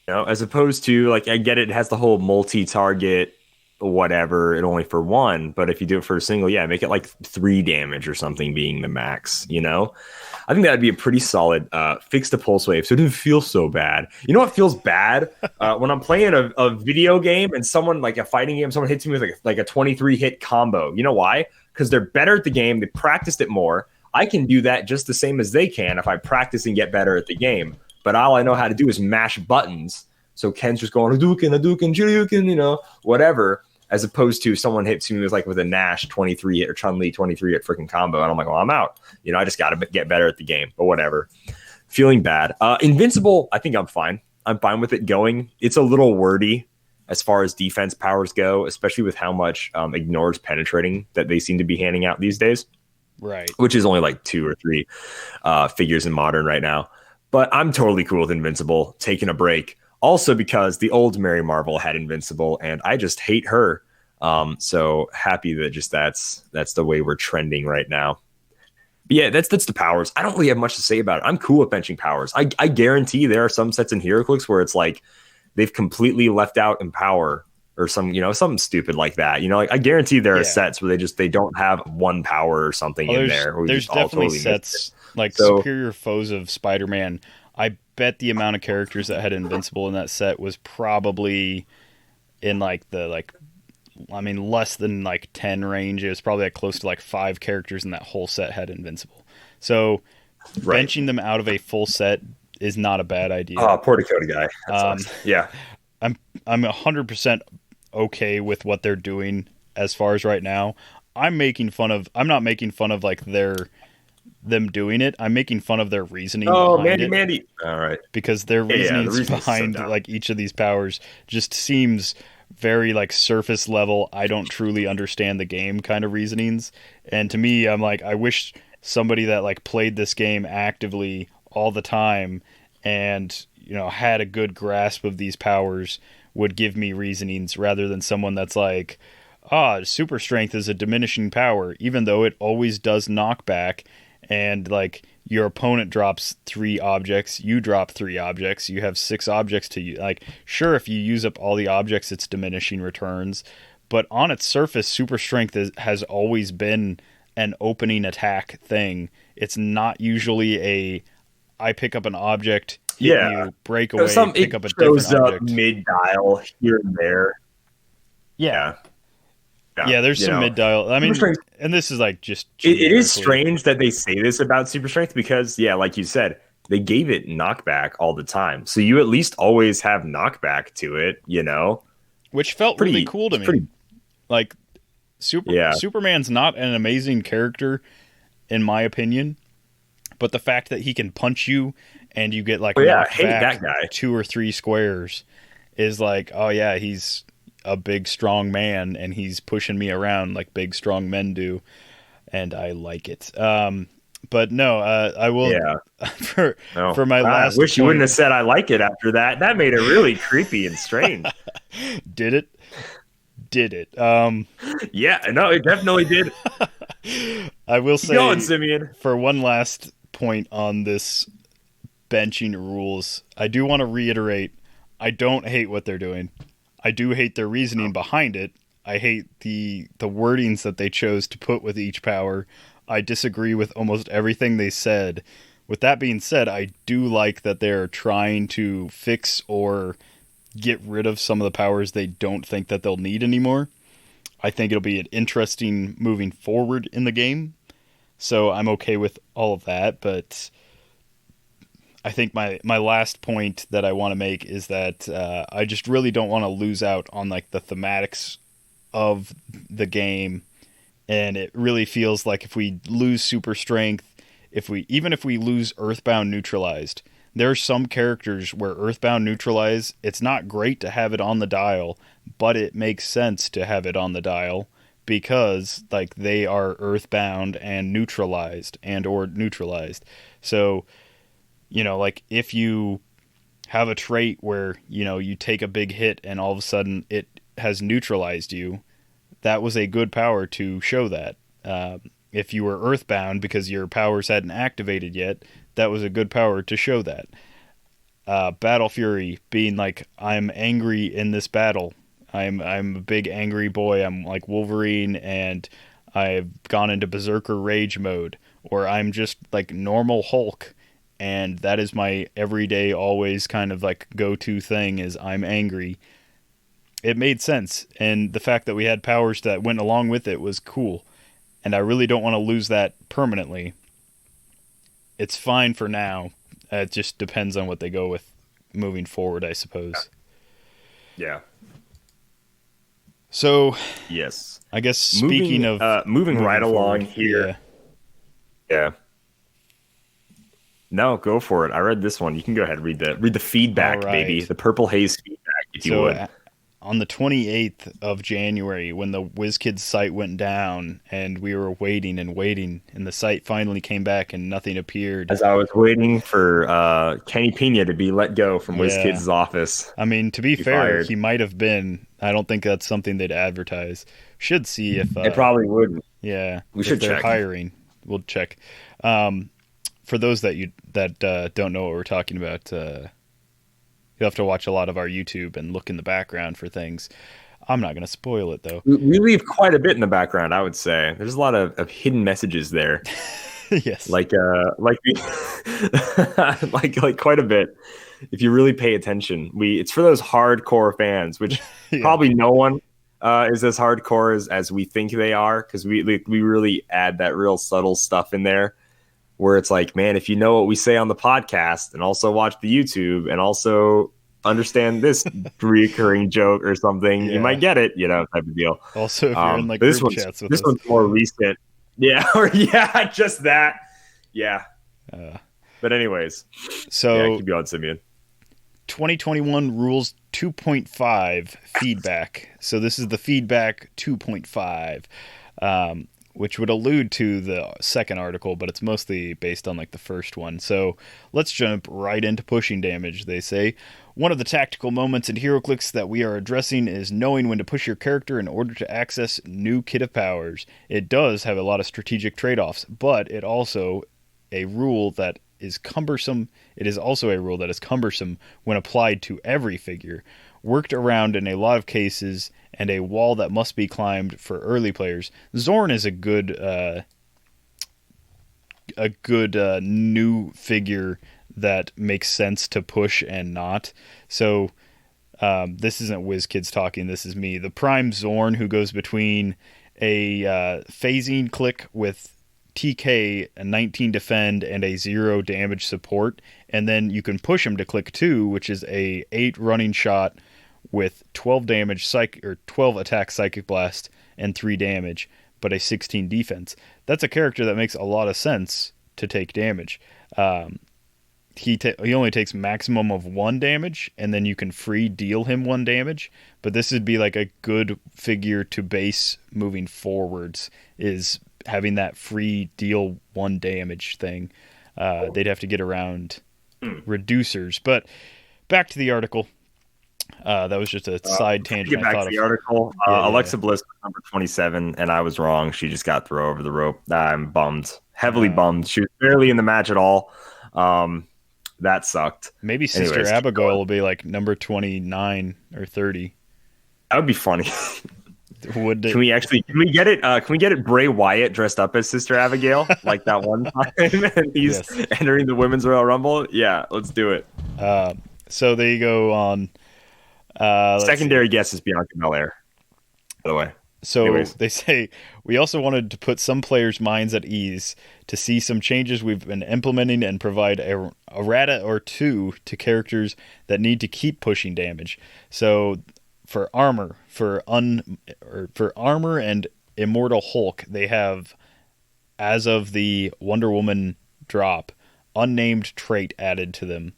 As opposed to like, I get it has the whole multi-target, whatever, and only for 1. But if you do it for a single, make it like 3 damage or something being the max. I think that'd be a pretty solid fix to Pulse Wave, so it doesn't feel so bad. You know what feels bad? When I'm playing a video game and someone, like a fighting game, someone hits me with like a 23 hit combo. You know why? Because they're better at the game. They practiced it more. I can do that just the same as they can if I practice and get better at the game. But all I know how to do is mash buttons. So Ken's just going Hadouken, Shoryuken, whatever. As opposed to someone hits me with a Nash 23 hit or Chun-Li 23 hit freaking combo. And I'm like, well, I'm out. I just got to get better at the game. But whatever. Feeling bad. Invincible, I think I'm fine. I'm fine with it going. It's a little wordy as far as defense powers go, especially with how much ignores penetrating that they seem to be handing out these days. Right. Which is only like 2 or 3 figures in Modern right now. But I'm totally cool with Invincible, taking a break. Also because the old Mary Marvel had Invincible, and I just hate her. So happy that just that's the way we're trending right now. But yeah, that's the powers. I don't really have much to say about it. I'm cool with benching powers. I guarantee there are some sets in Heroclix where it's like they've completely left out Empower or something stupid like that. Like I guarantee there are sets where they don't have one power or something in there. There's definitely sets like Superior Foes of Spider-Man. I bet the amount of characters that had Invincible in that set was probably in like less than like 10 range. It was probably like close to like 5 characters in that whole set had Invincible. So benching them out of a full set is not a bad idea. Oh, poor Dakota guy. Yeah. I'm 100% okay with what they're doing as far as right now. I'm not making fun of like them doing it. I'm making fun of their reasoning behind it. Mandy. All right. Because their reasonings behind like each of these powers just seems very like surface level. I don't truly understand the game kind of reasonings. And to me, I'm like, I wish somebody that like played this game actively all the time and had a good grasp of these powers would give me reasonings rather than someone that's like, super strength is a diminishing power, even though it always does knockback. And like your opponent drops 3 objects, you drop 3 objects, you have 6 objects to use. Like, sure, if you use up all the objects, it's diminishing returns, but on its surface, super strength has always been an opening attack thing. It's not usually I pick up an object, hit you, break away, pick up a different object. Mid-dial here and there. Yeah. Yeah, there's some mid-dial. I mean, and this is like just... It is strange that they say this about Super Strength because, like you said, they gave it knockback all the time. So you at least always have knockback to it, Which felt really cool to me. Like, Superman's not an amazing character, in my opinion, but the fact that he can punch you and you get like knocked back that guy. 2 or 3 squares is like, oh yeah, he's a big strong man and he's pushing me around like big strong men do, and I like it. But no, I will for my last I wish you wouldn't have said I like it after that. That made it really creepy and strange. Did it? Yeah, no, it definitely did. I will say, go on, Simeon. For one last point on this benching rules, I do want to reiterate, I don't hate what they're doing. I do hate their reasoning behind it. I hate the wordings that they chose to put with each power. I disagree with almost everything they said. With that being said, I do like that they're trying to fix or get rid of some of the powers they don't think that they'll need anymore. I think it'll be an interesting moving forward in the game. So I'm okay with all of that, but I think my last point that I want to make is that I just really don't want to lose out on like the thematics of the game, and it really feels like if we lose super strength, even if we lose Earthbound neutralized, there are some characters where Earthbound neutralize, it's not great to have it on the dial, but it makes sense to have it on the dial because like they are Earthbound and neutralized or neutralized. So like if you have a trait where, you take a big hit and all of a sudden it has neutralized you, that was a good power to show that. If you were Earthbound because your powers hadn't activated yet, that was a good power to show that. Battle Fury being like, I'm angry in this battle. I'm a big angry boy. I'm like Wolverine and I've gone into Berserker Rage mode. Or I'm just like normal Hulk. And that is my everyday, always kind of like go-to thing is I'm angry. It made sense. And the fact that we had powers that went along with it was cool. And I really don't want to lose that permanently. It's fine for now. It just depends on what they go with moving forward, I suppose. Yeah. So, yes. I guess speaking of moving right along here. Yeah. No, go for it. I read this one. You can go ahead and read the feedback, baby. The Purple Haze feedback, if you would. on the 28th of January when the WizKids site went down and we were waiting and waiting and the site finally came back and nothing appeared. As I was waiting for Kenny Pena to be let go from WizKids' office. I mean, to be fair, fired. he might have been. I don't think that's something they'd advertise. Should see if... It probably wouldn't. Yeah. We should they're check. hiring. We'll check. For those that don't know what we're talking about, you'll have to watch a lot of our YouTube and look in the background for things. I'm not going to spoil it, though. We leave quite a bit in the background, I would say. There's a lot of hidden messages there. Yes. Like quite a bit. If you really pay attention, it's for those hardcore fans, which probably no one is as hardcore as we think they are, because we really add that real subtle stuff in there where it's like, man, if you know what we say on the podcast and also watch the YouTube and also understand this recurring joke or something, you might get it, type of deal. Also, if you're in like this group chats with this us. one's more recent. Yeah, just that. Yeah. But anyways, so keep going, Simeon. 2021 Rules 2.5 feedback. So this is the feedback 2.5, which would allude to the second article, but it's mostly based on like the first one. So let's jump right into pushing damage. They say, one of the tactical moments in Heroclix that we are addressing is knowing when to push your character in order to access new kit of powers. It does have a lot of strategic trade-offs, but it also a rule that is cumbersome. It is also a rule that is cumbersome when applied to every figure, worked around in a lot of cases, and a wall that must be climbed for early players. Zorn is a good new figure that makes sense to push and not. So this isn't WizKids talking, this is me. The Prime Zorn, who goes between a phasing click with TK, a 19 defend, and a 0 damage support, and then you can push him to click 2, which is a 8 running shot with 12 damage, 12 attack Psychic Blast, and 3 damage, but a 16 defense. That's a character that makes a lot of sense to take damage. He only takes maximum of 1 damage, and then you can free deal him 1 damage, but this would be like a good figure to base moving forwards, is having that free deal 1 damage thing. They'd have to get around reducers. But back to the article. That was just a side tangent. Get back to the article. Alexa Bliss was number 27, and I was wrong. She just got thrown over the rope. I'm bummed. Heavily bummed. She was barely in the match at all. That sucked. Maybe Sister Abigail will be like number 29 or 30. That would be funny. Can we get it? Can we get it? Bray Wyatt dressed up as Sister Abigail, like that one time, and he's entering the Women's Royal Rumble. Yeah, let's do it. So they go on. Secondary guess is Bianca Belair, by the way. So anyways, they say, we also wanted to put some players' minds at ease to see some changes we've been implementing and provide a errata or two to characters that need to keep pushing damage. So for armor, for armor and Immortal Hulk, they have, as of the Wonder Woman drop, unnamed trait added to them.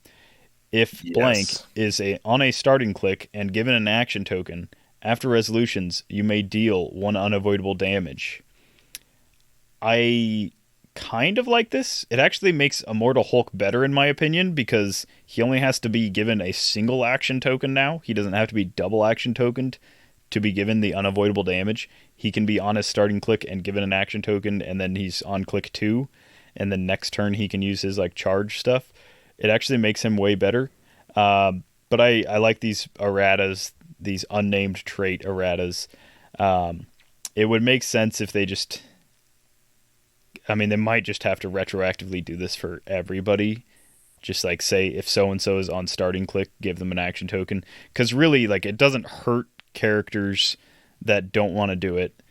If blank is on a starting click and given an action token, after resolutions, you may deal 1 unavoidable damage. I kind of like this. It actually makes Immortal Hulk better in my opinion, because he only has to be given a single action token now. He doesn't have to be double action tokened to be given the unavoidable damage. He can be on his starting click and given an action token, and then he's on click 2, and then next turn he can use his like charge stuff. It actually makes him way better. But I like these erratas, these unnamed trait erratas. It would make sense if they just... they might just have to retroactively do this for everybody. Just like say if so-and-so is on starting click, give them an action token. Because really, like, it doesn't hurt characters that don't want to do it.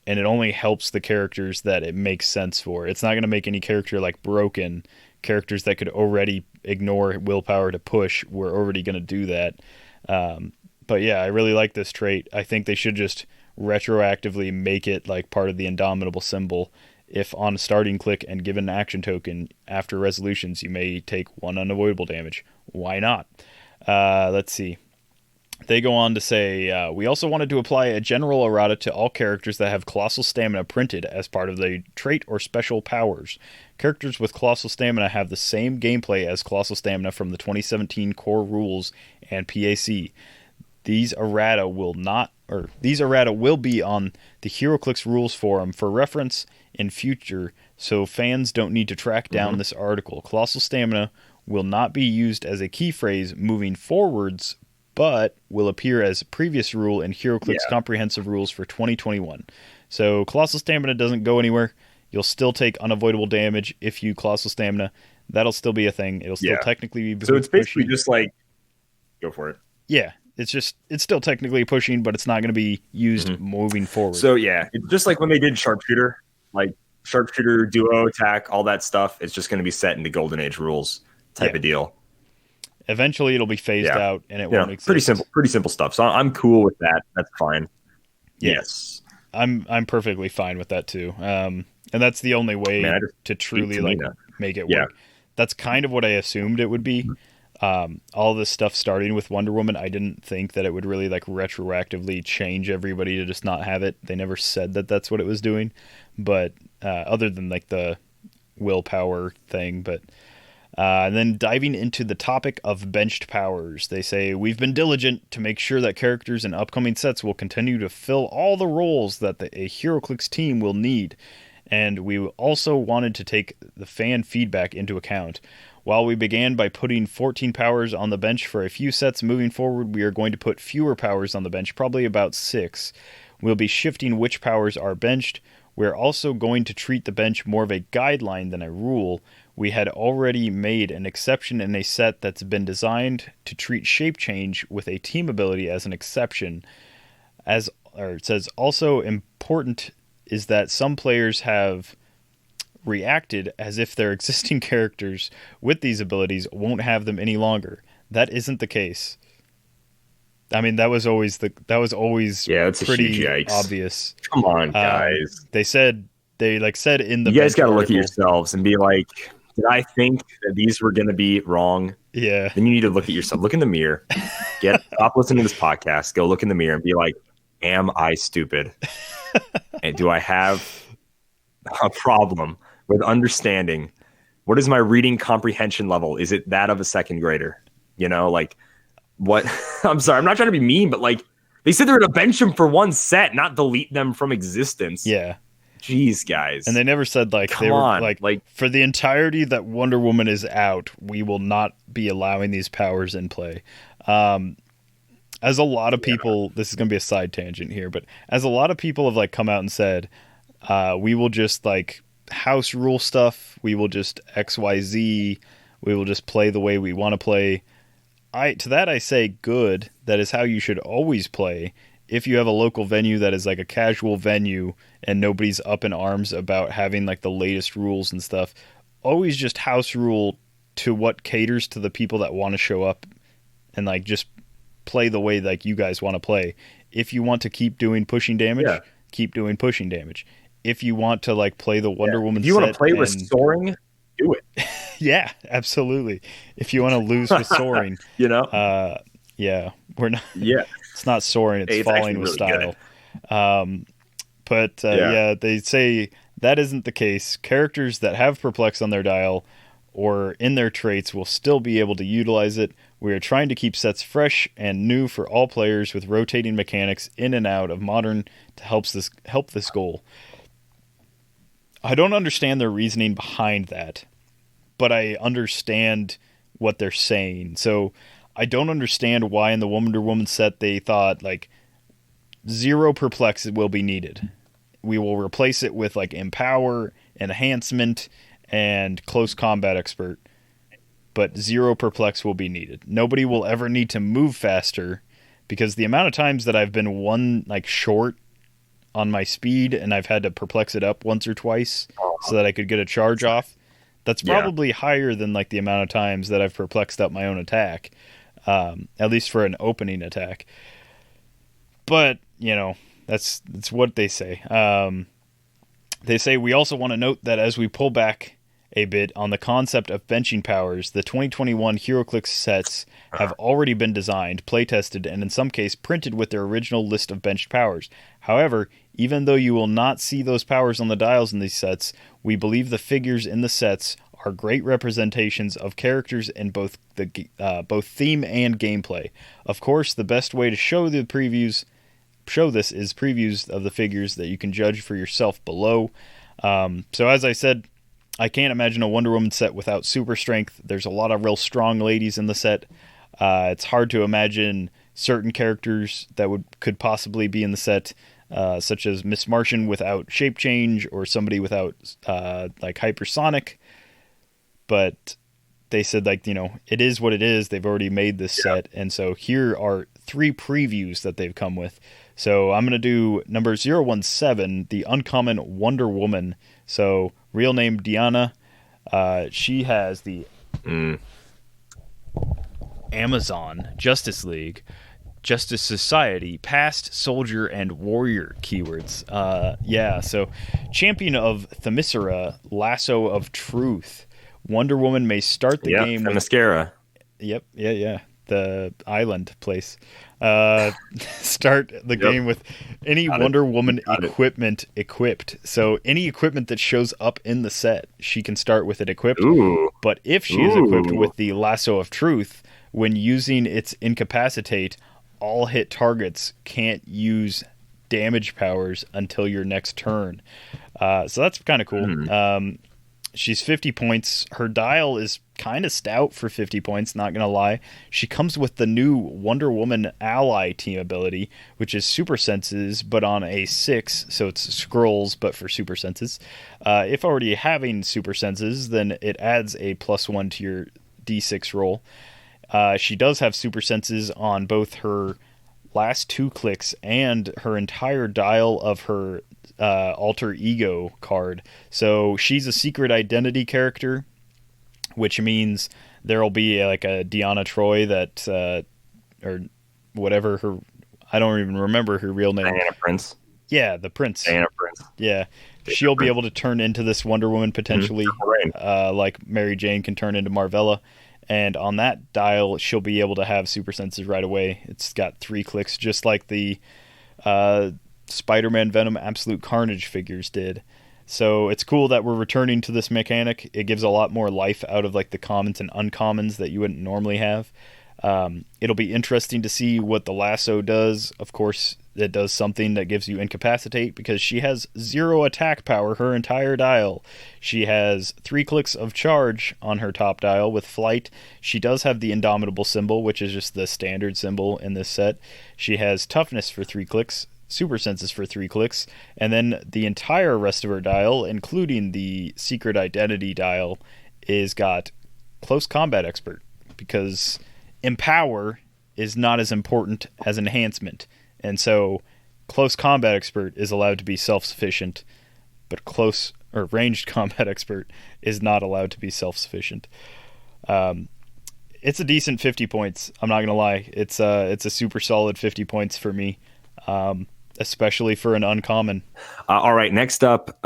And it only helps the characters that it makes sense for. It's not going to make any character like broken. Characters that could already ignore willpower to push, we're already going to do that. But yeah, I really like this trait. I think they should just retroactively make it like part of the Indomitable symbol. If on starting click and given an action token, after resolutions, you may take 1 unavoidable damage. Why not? Let's see. They go on to say, we also wanted to apply a general errata to all characters that have Colossal Stamina printed as part of the trait or special powers. Characters with Colossal Stamina have the same gameplay as Colossal Stamina from the 2017 core rules and PAC. These errata will be on the Heroclix rules forum for reference in future, so fans don't need to track down this article. Colossal Stamina will not be used as a key phrase moving forwards, but will appear as previous rule in Heroclix comprehensive rules for 2021. So Colossal Stamina doesn't go anywhere. You'll still take unavoidable damage if you Colossal Stamina. That'll still be a thing. It'll still technically be So it's basically just like, go for it. Yeah, it's still technically pushing, but it's not going to be used moving forward. So yeah, it's just like when they did Sharpshooter, like Sharpshooter, Duo, Attack, all that stuff. It's just going to be set into Golden Age rules type of deal. Eventually, it'll be phased out, and it won't exist. Pretty simple stuff. So I'm cool with that. That's fine. Yeah. Yes, I'm perfectly fine with that too. And that's the only way to truly make it work. That's kind of what I assumed it would be. All this stuff starting with Wonder Woman, I didn't think that it would really retroactively change everybody to just not have it. They never said that that's what it was doing, but other than the willpower thing. But and then diving into the topic of benched powers, they say, we've been diligent to make sure that characters in upcoming sets will continue to fill all the roles that a Heroclix team will need. And we also wanted to take the fan feedback into account. While we began by putting 14 powers on the bench for a few sets, moving forward we are going to put fewer powers on the bench, probably about 6. We'll be shifting which powers are benched. We're also going to treat the bench more of a guideline than a rule. We had already made an exception in a set that's been designed to treat shape change with a team ability as an exception. It says also important is that some players have reacted as if their existing characters with these abilities won't have them any longer. That isn't the case. I mean, that was always it's pretty obvious. Come on, guys. They said in the you guys got to look at article, yourselves and be like, did I think that these were going to be wrong? Yeah. Then you need to look at yourself. Look in the mirror. Stop listening to this podcast. Go look in the mirror and be like, am I stupid? And do I have a problem with understanding? What is my reading comprehension level? Is it that of a second grader? What? I'm sorry, I'm not trying to be mean, but they said they're going to bench them for one set, not delete them from existence. Yeah. Jeez, guys. And they never said for the entirety that Wonder Woman is out, we will not be allowing these powers in play. As a lot of people, this is going to be a side tangent here, but as a lot of people have come out and said, we will just house rule stuff, we will just XYZ, we will just play the way we want to play. To that I say good. That is how you should always play. If you have a local venue that is a casual venue and nobody's up in arms about having the latest rules and stuff, always just house rule to what caters to the people that want to show up and just play the way you guys want to play. If you want to keep doing pushing damage, keep doing pushing damage. If you want to play the Wonder Woman, if you want to play restoring, do it. Yeah, absolutely. If you want to lose with soaring, we're not. Yeah, it's not soaring; it's falling with really style. They say that isn't the case. Characters that have perplex on their dial or in their traits will still be able to utilize it. We are trying to keep sets fresh and new for all players with rotating mechanics in and out of modern to help this goal. I don't understand their reasoning behind that, but I understand what they're saying. So I don't understand why in the Wonder Woman set they thought 0 perplex will be needed. We will replace it with empower, enhancement, and close combat expert, but 0 perplex will be needed. Nobody will ever need to move faster, because the amount of times that I've been one short on my speed and I've had to perplex it up once or twice so that I could get a charge off, that's probably higher than the amount of times that I've perplexed up my own attack, at least for an opening attack. But that's what they say. They say we also want to note that as we pull back a bit on the concept of benching powers, the 2021 Heroclix sets have already been designed, playtested, and in some case printed with their original list of benched powers. However, even though you will not see those powers on the dials in these sets, we believe the figures in the sets are great representations of characters in both theme and gameplay. Of course, the best way to show this is previews of the figures that you can judge for yourself below. So as I said, I can't imagine a Wonder Woman set without super strength. There's a lot of real strong ladies in the set. It's hard to imagine certain characters that could possibly be in the set, such as Miss Martian without shape change, or somebody without like hypersonic. But they said, like, you know, it is what it is. They've already made this set, and so here are 3 previews that they've come with. So I'm going to do number 017, the Uncommon Wonder Woman. So real name Diana. She has the Amazon, Justice League, Justice Society, Past, Soldier, and Warrior keywords. So Champion of Themyscira, Lasso of Truth. Wonder Woman may start the game with... Mascara. Yep, yeah. The island place. Start the game with any Wonder Woman equipment equipped. So any equipment that shows up in the set, she can start with it equipped. Ooh. But if she is equipped with the Lasso of Truth, when using its Incapacitate, all hit targets can't use damage powers until your next turn. So that's kind of cool. She's 50 points. Her dial is kind of stout for 50 points, not going to lie. She comes with the new Wonder Woman ally team ability, which is Super Senses, but on a 6, so it's scrolls, but for Super Senses. If already having Super Senses, then it adds a +1 to your D6 roll. She does have Super Senses on both her last 2 clicks and her entire dial of her alter ego card. So she's a secret identity character, which means there'll be like a Deanna Troi that or whatever her, I don't even remember her real name. Diana Prince. Yeah, the Prince. Diana Prince. Yeah. She'll be able to turn into this Wonder Woman potentially, like Mary Jane can turn into Marvella. And on that dial, she'll be able to have Super Senses right away. It's got 3 clicks, just like the Spider-Man Venom Absolute Carnage figures did. So it's cool that we're returning to this mechanic. It gives a lot more life out of like the commons and uncommons that you wouldn't normally have. It'll be interesting to see what the lasso does. Of course, it does something that gives you Incapacitate, because she has 0 attack power her entire dial. She has 3 clicks of charge on her top dial with flight. She does have the Indomitable symbol, which is just the standard symbol in this set. She has toughness for 3 clicks, Super Senses for 3 clicks, and then the entire rest of her dial, including the secret identity dial, is got close combat expert, because empower is not as important as enhancement. And so close combat expert is allowed to be self-sufficient, but close or ranged combat expert is not allowed to be self-sufficient. It's a decent 50 points. I'm not going to lie. It's a super solid 50 points for me, especially for an uncommon. All right, next up,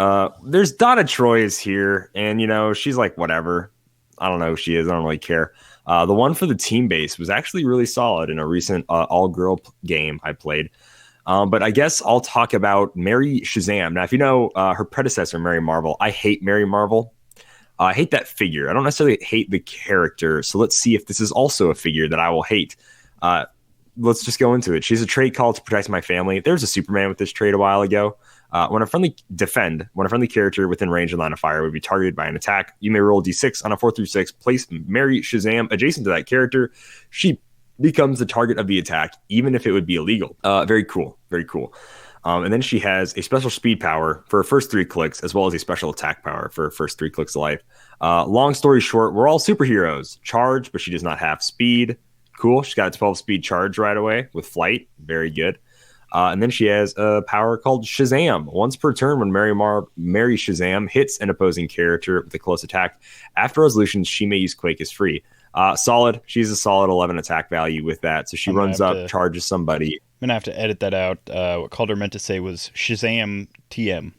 there's Donna Troy is here, and, you know, she's like, whatever. I don't know who she is. I don't really care. The one for the team base was actually really solid in a recent all-girl game I played. But I guess I'll talk about Mary Shazam. Now, if you know her predecessor, Mary Marvel, I hate Mary Marvel. I hate that figure. I don't necessarily hate the character. So let's see if this is also a figure that I will hate. Let's just go into it. She's a trait called to protect my family. There was a Superman with this trait a while ago. When a friendly character within range of line of fire would be targeted by an attack, you may roll d6 on a 4 through 6. Place Mary Shazam adjacent to that character. She becomes the target of the attack, even if it would be illegal. Very cool. Very cool. And then she has a special speed power for her first 3 clicks, as well as a special attack power for her first 3 clicks of life. Long story short, we're all superheroes. Charge, but she does not have speed. Cool. She's got a 12 speed charge right away with flight. Very good. And then she has a power called Shazam. Once per turn, when Mary Shazam hits an opposing character with a close attack, after resolution, she may use Quake as free. Solid. She's a solid 11 attack value with that. So she runs up, charges somebody. I'm going to have to edit that out. What Calder meant to say was Shazam TM.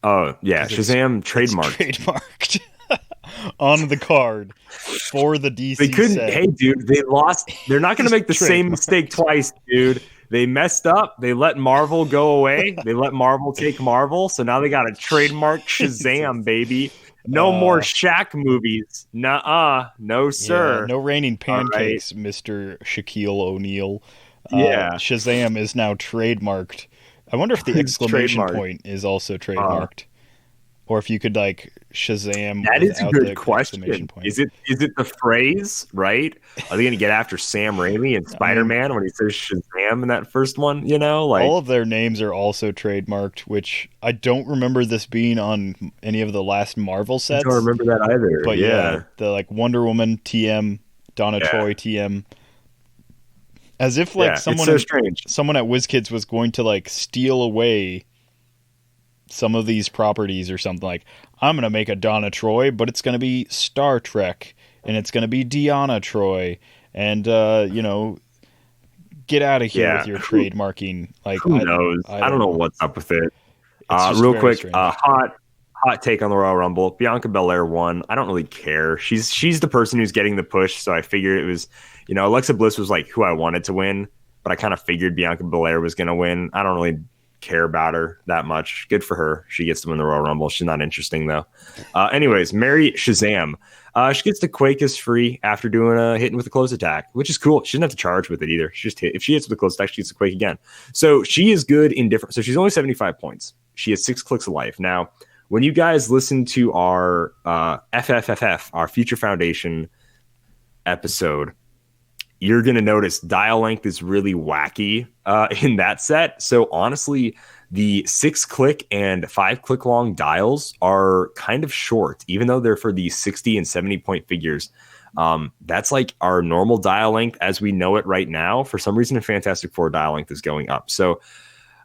Oh yeah, 'Cause Shazam it's trademarked. trademarked on the card for the They DC couldn't. set. Hey, dude, they lost. They're not going to It's make the same mistake twice, dude. They messed up. They let Marvel go away. They let Marvel take Marvel. So now they got to trademark Shazam, baby. No more Shaq movies. Nuh-uh. No, Yeah, sir. no raining All right. pancakes, Mr. Shaquille O'Neal. Yeah. Shazam is now trademarked. I wonder if the It's exclamation trademarked. point is also trademarked. Or if you could like Shazam That is a without good the exclamation question. point. Is it the phrase, right? Are they going to get after Sam Raimi and I mean, Spider-Man when he says Shazam in that first one, like all of their names are also trademarked, which I don't remember this being on any of the last Marvel I sets. don't remember that either. But Yeah. the like Wonder Woman TM, Donna Yeah. Troy TM. As if Yeah, like it's so strange. someone at WizKids was going to like steal away some of these properties or something. Like, I'm going to make a Donna Troy, but it's going to be Star Trek, and it's going to be Deanna Troy, and, get out of here Yeah. with your trademarking. Like, Who knows? I don't know what's up with it. It's just Real very quick, strange. hot take on the Royal Rumble. Bianca Belair won. I don't really care. She's the person who's getting the push, so I figured it was, Alexa Bliss was like who I wanted to win, but I kind of figured Bianca Belair was going to win. I don't really care about her that much. Good for her. She gets to win the Royal Rumble. She's not interesting though. Anyways, Mary Shazam. She gets the Quake is free after doing hitting with a close attack, which is cool. She doesn't have to charge with it either. She just hit. If she hits with a close attack, she gets the Quake again. So she is good in different. So she's only 75 points. She has 6 clicks of life. Now, when you guys listen to our FFFF, our Future Foundation episode, you're going to notice dial length is really wacky in that set. So honestly, the 6 click and 5 click long dials are kind of short, even though they're for the 60 and 70 point figures. That's like our normal dial length as we know it right now. For some reason, in Fantastic Four, dial length is going up. So,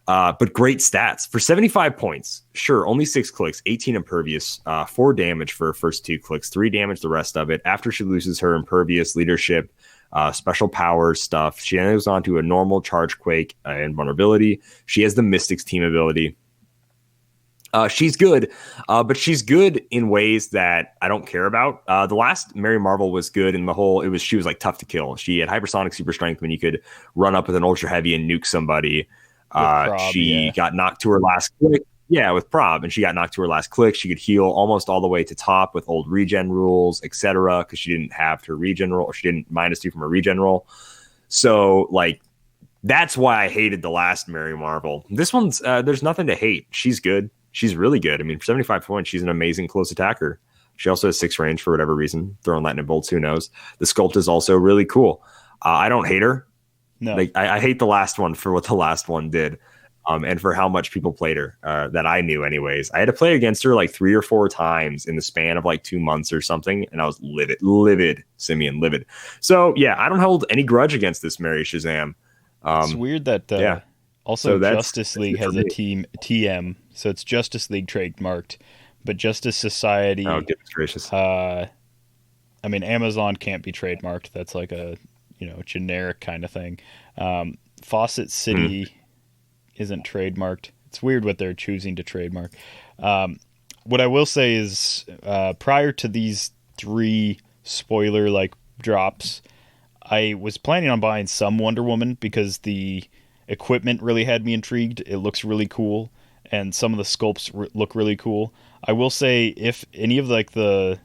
but great stats for 75 points. Sure, only 6 clicks, 18 impervious, 4 damage for her first 2 clicks, 3 damage the rest of it. After she loses her impervious, leadership, special powers stuff, she goes on to a normal charge, quake, and vulnerability. She has the Mystics team ability. She's good, but she's good in ways that I don't care about. The last Mary Marvel was good in the whole. She was like tough to kill. She had hypersonic super strength when you could run up with an ultra heavy and nuke somebody. She got knocked to her last click. Yeah, with Prob, and she got knocked to her last click. She could heal almost all the way to top with old regen rules, etc. Because she didn't have her regen roll, or she didn't -2 from her regen roll. So, like, that's why I hated the last Mary Marvel. This one's there's nothing to hate. She's good. She's really good. I mean, for 75 points, she's an amazing close attacker. She also has 6 range for whatever reason. Throwing lightning bolts, who knows? The sculpt is also really cool. I don't hate her. No, like I hate the last one for what the last one did. And for how much people played her, that I knew anyways. I had to play against her like 3 or 4 times in the span of like 2 months or something, and I was livid, Simeon, livid. So, yeah, I don't hold any grudge against this Mary Shazam. it's weird that also So Justice League has a team TM, so it's Justice League trademarked, but Justice Society... Oh, goodness gracious. I mean, Amazon can't be trademarked. That's like a, generic kind of thing. Fawcett City... isn't trademarked. It's weird what they're choosing to trademark. What I will say is, prior to these 3 spoiler like drops, I was planning on buying some Wonder Woman because the equipment really had me intrigued. It looks really cool, and some of the sculpts look really cool. I will say, if any of like the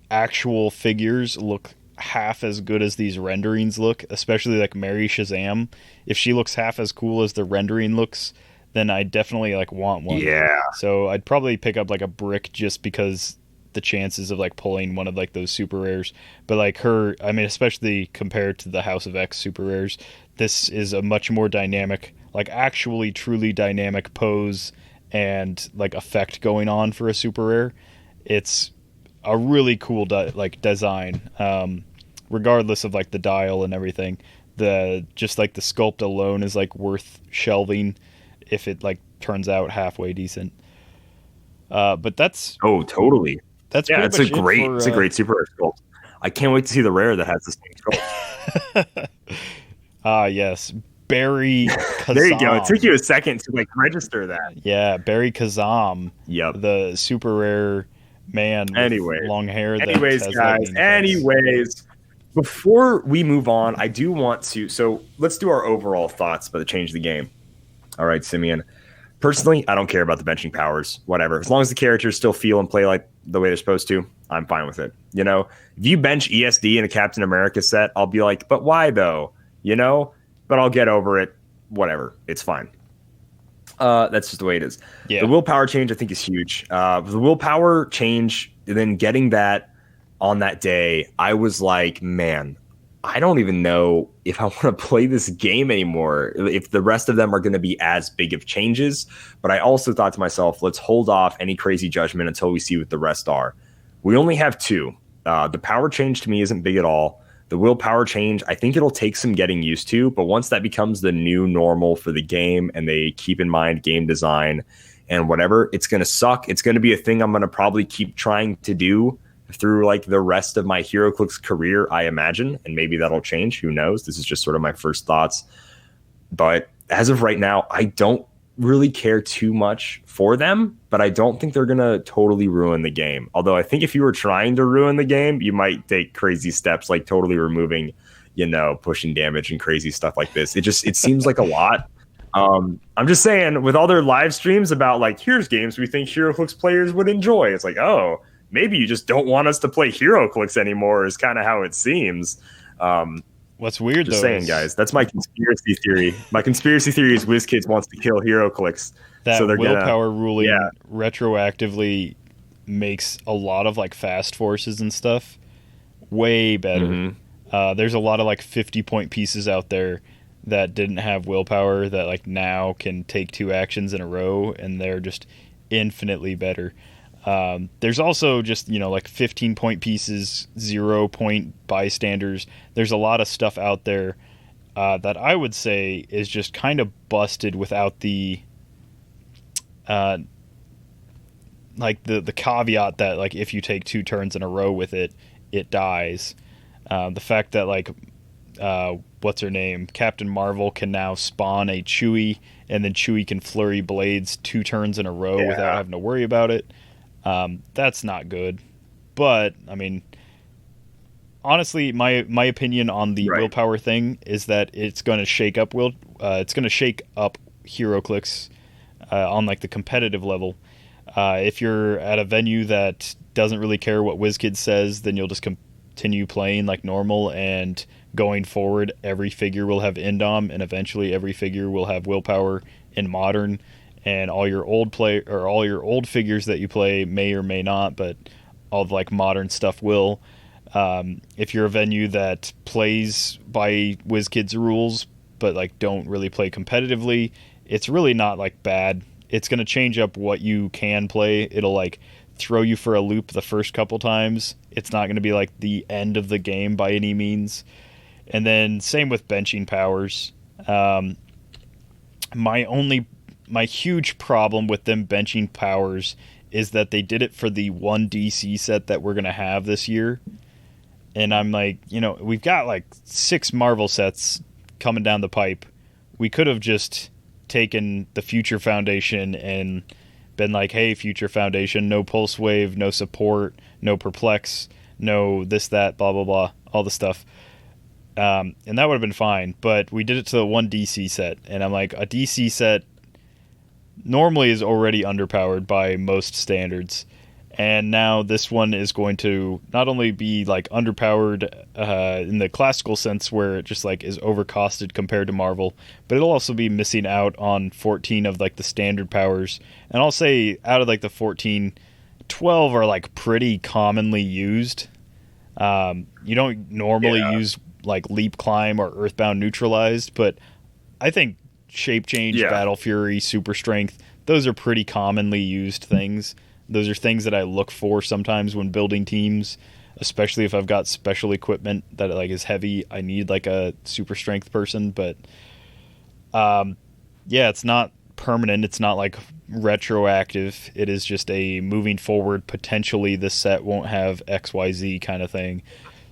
actual figures look half as good as these renderings look, especially like Mary Shazam, if she looks half as cool as the rendering looks, then I definitely like want one. Yeah. So I'd probably pick up like a brick just because the chances of like pulling one of like those super rares. But like her, I mean, especially compared to the House of X super rares, this is a much more dynamic, like actually truly dynamic pose and like effect going on for a super rare. It's a really cool design. Regardless of like the dial and everything, just like the sculpt alone is like worth shelving if it like turns out halfway decent. But that's totally. That's it's a great super rare sculpt. I can't wait to see the rare that has the same sculpt. Yes, Barry Kazam. There you go. It took you a second to like register that. Yeah, Barry Kazam. Yep. The super rare man with long hair. That Anyways, has guys. Anyways, before we move on, I do want to. So let's do our overall thoughts about the change of the game. All right, Simeon. Personally, I don't care about the benching powers. Whatever. As long as the characters still feel and play like the way they're supposed to, I'm fine with it. You know, if you bench ESD in a Captain America set, I'll be like, but why though? You know, but I'll get over it. Whatever. It's fine. That's just the way it is. Yeah. The willpower change, I think, is huge. The willpower change, and then getting that on that day, I was like, man, I don't even know if I want to play this game anymore, if the rest of them are going to be as big of changes. But I also thought to myself, let's hold off any crazy judgment until we see what the rest are. We only have 2. The power change to me isn't big at all. The willpower change, I think it'll take some getting used to, but once that becomes the new normal for the game and they keep in mind game design and whatever, it's going to suck. It's going to be a thing I'm going to probably keep trying to do through like the rest of my Heroclix career, I imagine, and maybe that'll change. Who knows? This is just sort of my first thoughts. But as of right now, I don't really care too much for them, but I don't think they're going to totally ruin the game. Although I think if you were trying to ruin the game, you might take crazy steps like totally removing, you know, pushing damage and crazy stuff like this. It seems like a lot. I'm just saying, with all their live streams about like, here's games we think Heroclix players would enjoy. It's like, oh, maybe you just don't want us to play Heroclix anymore is kind of how it seems. What's weird, just saying, guys, that's my conspiracy theory. My conspiracy theory is WizKids wants to kill Heroclix. That so willpower ruling retroactively makes a lot of like fast forces and stuff way better. Mm-hmm. There's a lot of like 50-point pieces out there that didn't have willpower that like now can take 2 actions in a row, and they're just infinitely better. There's also just, you know, like 15-point pieces, 0-point bystanders. There's a lot of stuff out there that I would say is just kind of busted without the like the caveat that like if you take 2 turns in a row with it, it dies. The fact that like what's her name, Captain Marvel can now spawn a Chewie, and then Chewie can flurry blades 2 turns in a row without having to worry about it. That's not good, but I mean, honestly, my opinion on the willpower thing is that it's going to shake up Heroclix on like the competitive level. If you're at a venue that doesn't really care what WizKids says, then you'll just continue playing like normal, and going forward, every figure will have Indom, and eventually every figure will have willpower in Modern. And all your old figures that you play may or may not, but all the like modern stuff will. If you're a venue that plays by WizKids rules, but like don't really play competitively, it's really not like bad. It's gonna change up what you can play. It'll like throw you for a loop the first couple times. It's not gonna be like the end of the game by any means. And then same with benching powers. My huge problem with them benching powers is that they did it for the 1 DC set that we're going to have this year. And I'm like, you know, we've got like 6 Marvel sets coming down the pipe. We could have just taken the Future Foundation and been like, hey, Future Foundation, no Pulse Wave, no support, no Perplex, no this, that, blah, blah, blah, all the stuff. And that would have been fine. But we did it to the 1 DC set. And I'm like, a DC set normally is already underpowered by most standards, and now this one is going to not only be like underpowered in the classical sense where it just like is overcosted compared to Marvel, but it'll also be missing out on 14 of like the standard powers. And I'll say out of like the 14, 12 are like pretty commonly used. You don't normally use like Leap Climb or Earthbound Neutralized, but I think Shape Change, Battle Fury, Super Strength, those are pretty commonly used things. Those are things that I look for sometimes when building teams, especially if I've got special equipment that like is heavy. I need like a Super Strength person, but it's not permanent. It's not like retroactive. It is just a moving forward, potentially this set won't have XYZ kind of thing.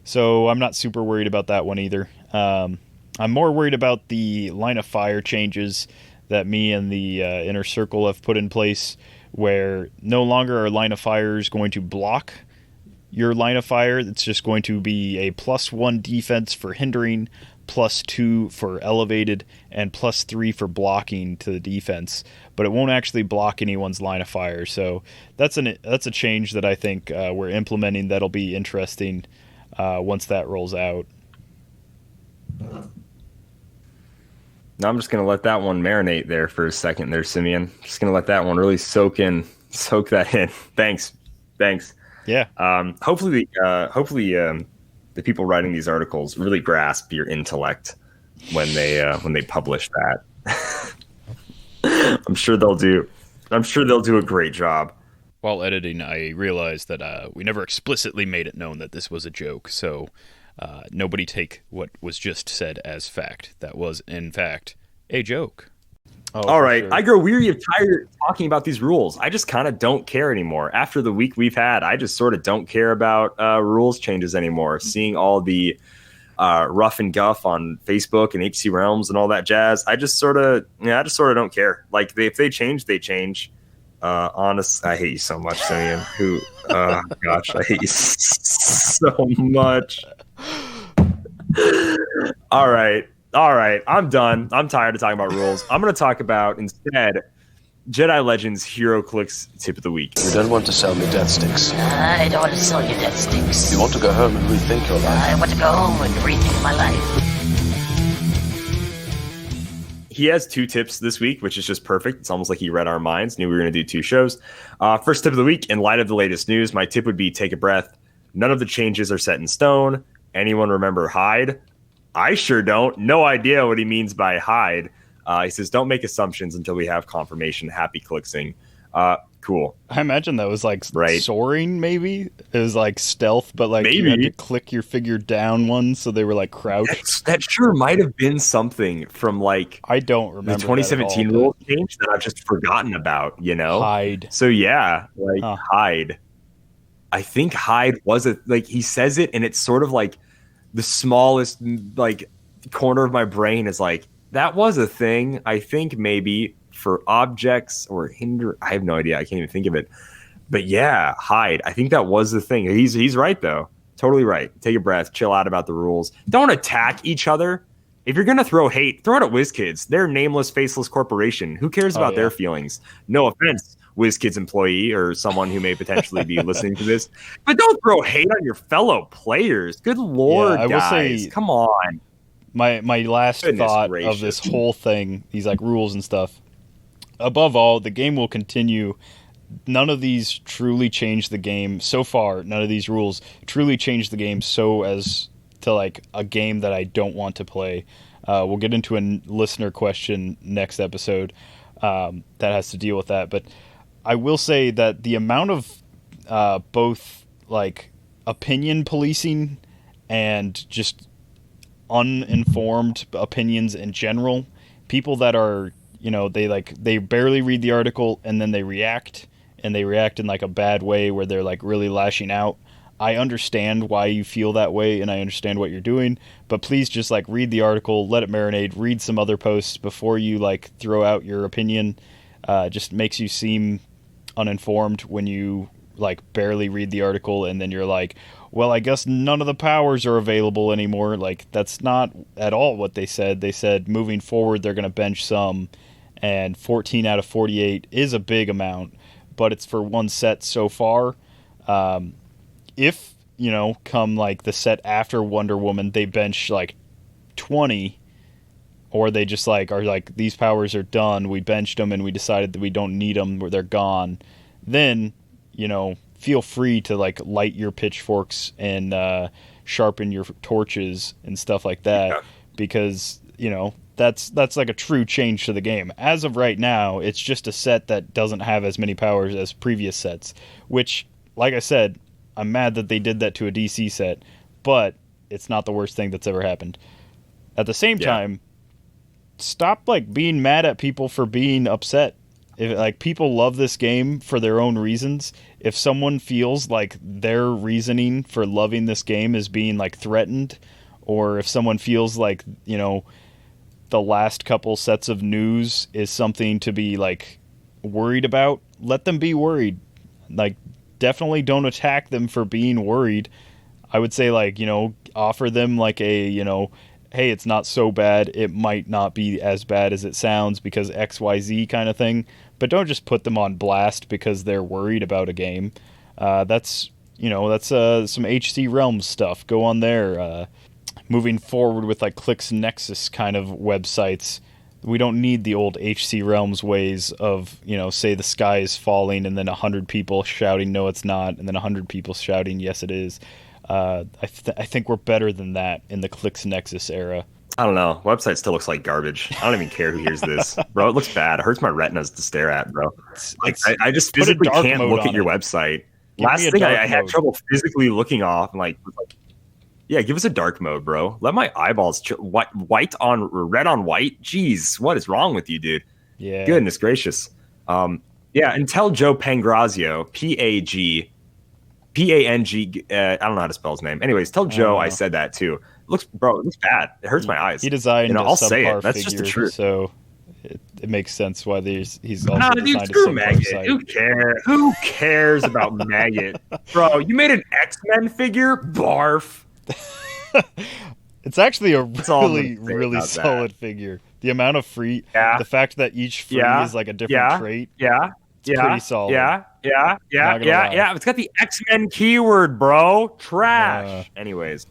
So I'm not super worried about that one either. I'm more worried about the line of fire changes that me and the inner circle have put in place, where no longer are line of fires going to block your line of fire. It's just going to be a +1 defense for hindering, +2 for elevated, and +3 for blocking to the defense. But it won't actually block anyone's line of fire. So that's a change that I think we're implementing that'll be interesting once that rolls out. Now I'm just going to let that one marinate there for a second there, Simeon. Just going to let that one really soak that in. Thanks. Yeah. Hopefully, the people writing these articles really grasp your intellect when they publish that. I'm sure they'll do a great job. While editing, I realized that we never explicitly made it known that this was a joke, so nobody take what was just said as fact. That was, in fact, a joke. Oh, all right. Sure. I grow weary of tired talking about these rules. I just kind of don't care anymore. After the week we've had, I just sort of don't care about rules changes anymore. Seeing all the rough and guff on Facebook and HC Realms and all that jazz, I just sort of don't care. Like if they change, they change. Honest, I hate you so much, Simeon. Gosh, I hate you so much. All right. I'm done. I'm tired of talking about rules. I'm going to talk about instead Jedi Legends Heroclix tip of the week. You don't want to sell me death sticks. I don't want to sell you death sticks. You want to go home and rethink your life. I want to go home and rethink my life. He has 2 tips this week, which is just perfect. It's almost like he read our minds, knew we were going to do 2 shows. First tip of the week, in light of the latest news, my tip would be take a breath. None of the changes are set in stone. Anyone remember hide? I sure don't. No idea what he means by hide. He says, don't make assumptions until we have confirmation. Happy Clixing. Cool. I imagine that was like right. Soaring, maybe? It was like stealth, but like maybe. You had to click your figure down one, so they were like crouched. That sure might have been something from like I don't remember the 2017 rule change that I've just forgotten about, you know? Hide. So yeah, like hide. I think hide was he says it and it's sort of like the smallest like corner of my brain is like, that was a thing. I think maybe for objects or hinder. I have no idea. I can't even think of it. But yeah, hide. I think that was the thing. He's right though. Totally right. Take a breath. Chill out about the rules. Don't attack each other. If you're gonna throw hate, throw it at WizKids. They're a nameless, faceless corporation. Who cares about their feelings? No offense, WizKids employee or someone who may potentially be listening to this, but don't throw hate on your fellow players. Good lord, I guys, will say, come on. My last thought of this whole thing, these like rules and stuff. Above all, the game will continue. None of these truly change the game so far. None of these rules truly change the game so as to like a game that I don't want to play. We'll get into a listener question next episode that has to deal with that. But I will say that the amount of both like opinion policing and just uninformed opinions in general, people that are, you know, they barely read the article and then they react in like a bad way where they're like really lashing out. I understand why you feel that way and I understand what you're doing, but please just like read the article, let it marinate, read some other posts before you like throw out your opinion. Just makes you seem uninformed when you like barely read the article and then you're like, well, I guess none of the powers are available anymore. Like that's not at all what they said. They said moving forward they're going to bench some, and 14 out of 48 is a big amount, but it's for one set so far. If, you know, come like the set after Wonder Woman, they bench like 20, or they just like are like, these powers are done, we benched them and we decided that we don't need them, or they're gone, then, you know, feel free to like light your pitchforks and sharpen your torches and stuff like that, because, you know, that's like a true change to the game. As of right now, it's just a set that doesn't have as many powers as previous sets, which, like I said, I'm mad that they did that to a DC set, but it's not the worst thing that's ever happened. At the same time, stop like being mad at people for being upset. If like people love this game for their own reasons, if someone feels like their reasoning for loving this game is being like threatened or if someone feels like, the last couple sets of news is something to be like worried about, let them be worried. Like, definitely don't attack them for being worried. I would say, like, offer them like a, hey, it's not so bad. It might not be as bad as it sounds because XYZ kind of thing. But don't just put them on blast because they're worried about a game. That's some HC Realms stuff. Go on there. Moving forward with like Clix Nexus kind of websites, we don't need the old HC Realms ways of, say the sky is falling and then 100 people shouting, no, it's not, and then 100 people shouting, yes, it is. I think we're better than that in the Clix Nexus era. I don't know. Website still looks like garbage. I don't even care who hears this. Bro, it looks bad. It hurts my retinas to stare at, bro. I just physically can't look at your website. Last thing, I had trouble physically looking off and like, yeah, give us a dark mode, bro. Let my eyeballs white on red on white. Jeez, what is wrong with you, dude? Yeah. Goodness gracious. Yeah, and tell Joe Pangrazio, Pang, I don't know how to spell his name. Anyways, tell Joe I said that too. It looks bad. It hurts my eyes. He designed I'll a say it. subpar That's figure, just the truth. So it makes sense why he's also dude, designed screw a Maggot. site. Who cares about Maggot? Bro, you made an X-Men figure? Barf. It's actually a really solid that. figure. The amount of free, the fact that each free is like a different trait. It's pretty solid. Yeah. It's got the X-Men keyword, bro. Trash. Anyways,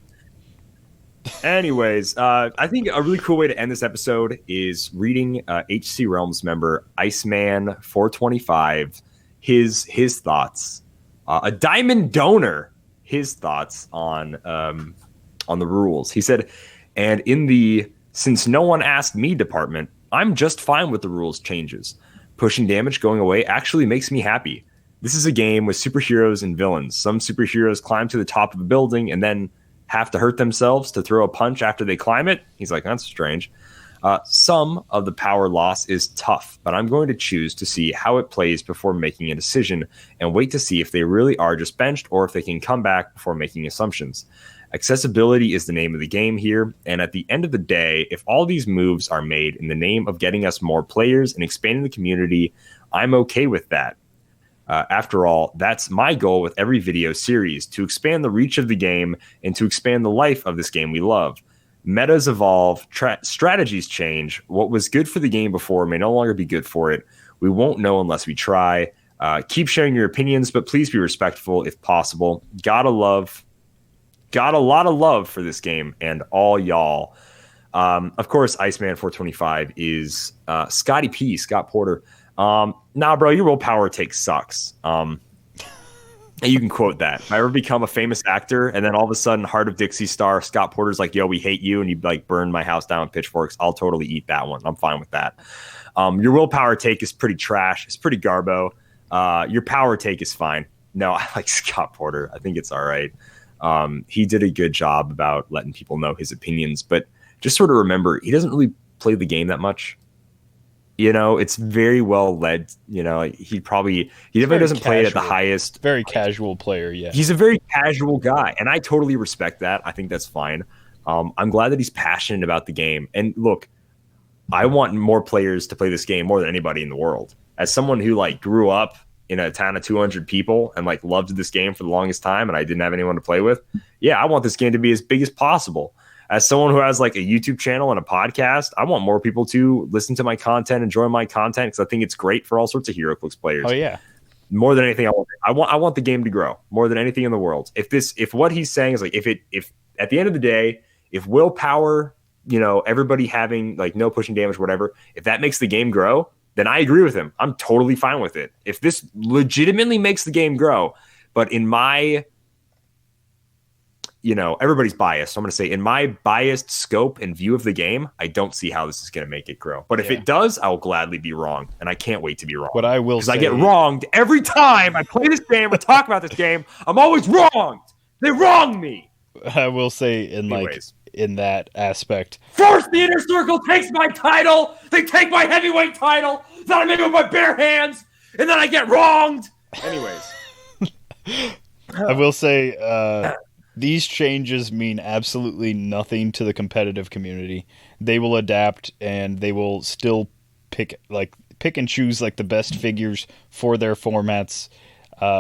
I think a really cool way to end this episode is reading HC Realms member Iceman 425 his thoughts. A diamond donor, his thoughts on the rules. He said, and in the since no one asked me department, I'm just fine with the rules changes. Pushing damage going away actually makes me happy. This is a game with superheroes and villains. Some superheroes climb to the top of a building and then have to hurt themselves to throw a punch after they climb it. He's like, that's strange. Some of the power loss is tough, but I'm going to choose to see how it plays before making a decision and wait to see if they really are just benched or if they can come back before making assumptions. Accessibility is the name of the game here, and at the end of the day, if all these moves are made in the name of getting us more players and expanding the community, I'm okay with that. After all, that's my goal with every video series, to expand the reach of the game and to expand the life of this game we love. Metas evolve, strategies change. What was good for the game before may no longer be good for it. We won't know unless we try. Keep sharing your opinions, but please be respectful if possible. Got a lot of love for this game and all y'all. Of course, Iceman 425 is Scotty P, Scott Porter. Nah, bro, your willpower take sucks. And you can quote that. If I ever become a famous actor and then all of a sudden Heart of Dixie star Scott Porter's like, yo, we hate you, and you like burn my house down with pitchforks, I'll totally eat that one. I'm fine with that. Your willpower take is pretty trash. It's pretty garbo. Your power take is fine. No, I like Scott Porter. I think it's all right. He did a good job about letting people know his opinions, but just sort of remember, he doesn't really play the game that much. It's very well led. He definitely doesn't play it at the highest. Very casual player, yeah. He's a very casual guy, and I totally respect that. I think that's fine. I'm glad that he's passionate about the game. And look, I want more players to play this game more than anybody in the world. As someone who grew up in a town of 200 people and loved this game for the longest time, and I didn't have anyone to play with. Yeah, I want this game to be as big as possible. As someone who has a YouTube channel and a podcast, I want more people to listen to my content, enjoy my content, because I think it's great for all sorts of Heroclix players. Oh yeah. More than anything, I want the game to grow more than anything in the world. If what he's saying is if at the end of the day, if willpower, everybody having no pushing damage, whatever, if that makes the game grow, then I agree with him. I'm totally fine with it. If this legitimately makes the game grow, but in my, everybody's biased. So I'm going to say in my biased scope and view of the game, I don't see how this is going to make it grow. But if it does, I'll gladly be wrong. And I can't wait to be wrong. What I will say, because I get wronged every time I play this game or talk about this game. I'm always wronged. They wrong me. I will say in that aspect, first the Inner Circle takes my title. They take my heavyweight title that I made with my bare hands, and then I get wronged. Anyways, I will say These changes mean absolutely nothing to the competitive community. They will adapt, and they will still pick and choose like the best figures for their formats.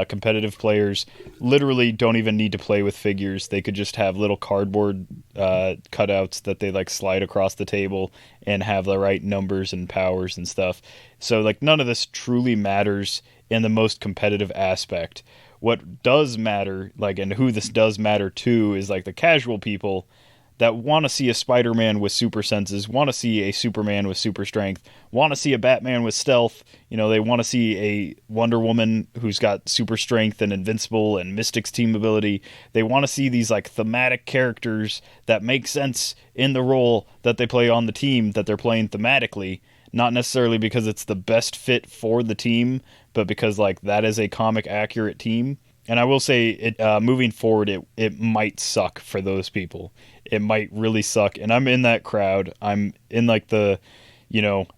Competitive players literally don't even need to play with figures. They could just have little cardboard cutouts that they like slide across the table and have the right numbers and powers and stuff. So like none of this truly matters in the most competitive aspect. What does matter, like, and who this does matter to, is like the casual people that want to see a Spider-Man with super senses, want to see a Superman with super strength, want to see a Batman with stealth. You know, they want to see a Wonder Woman who's got super strength and invincible and Mystic's team ability. They want to see these like thematic characters that make sense in the role that they play on the team that they're playing thematically, not necessarily because it's the best fit for the team, but because like that is a comic accurate team. And I will say, it moving forward, it might suck for those people. It might really suck. And I'm in that crowd. I'm in like the,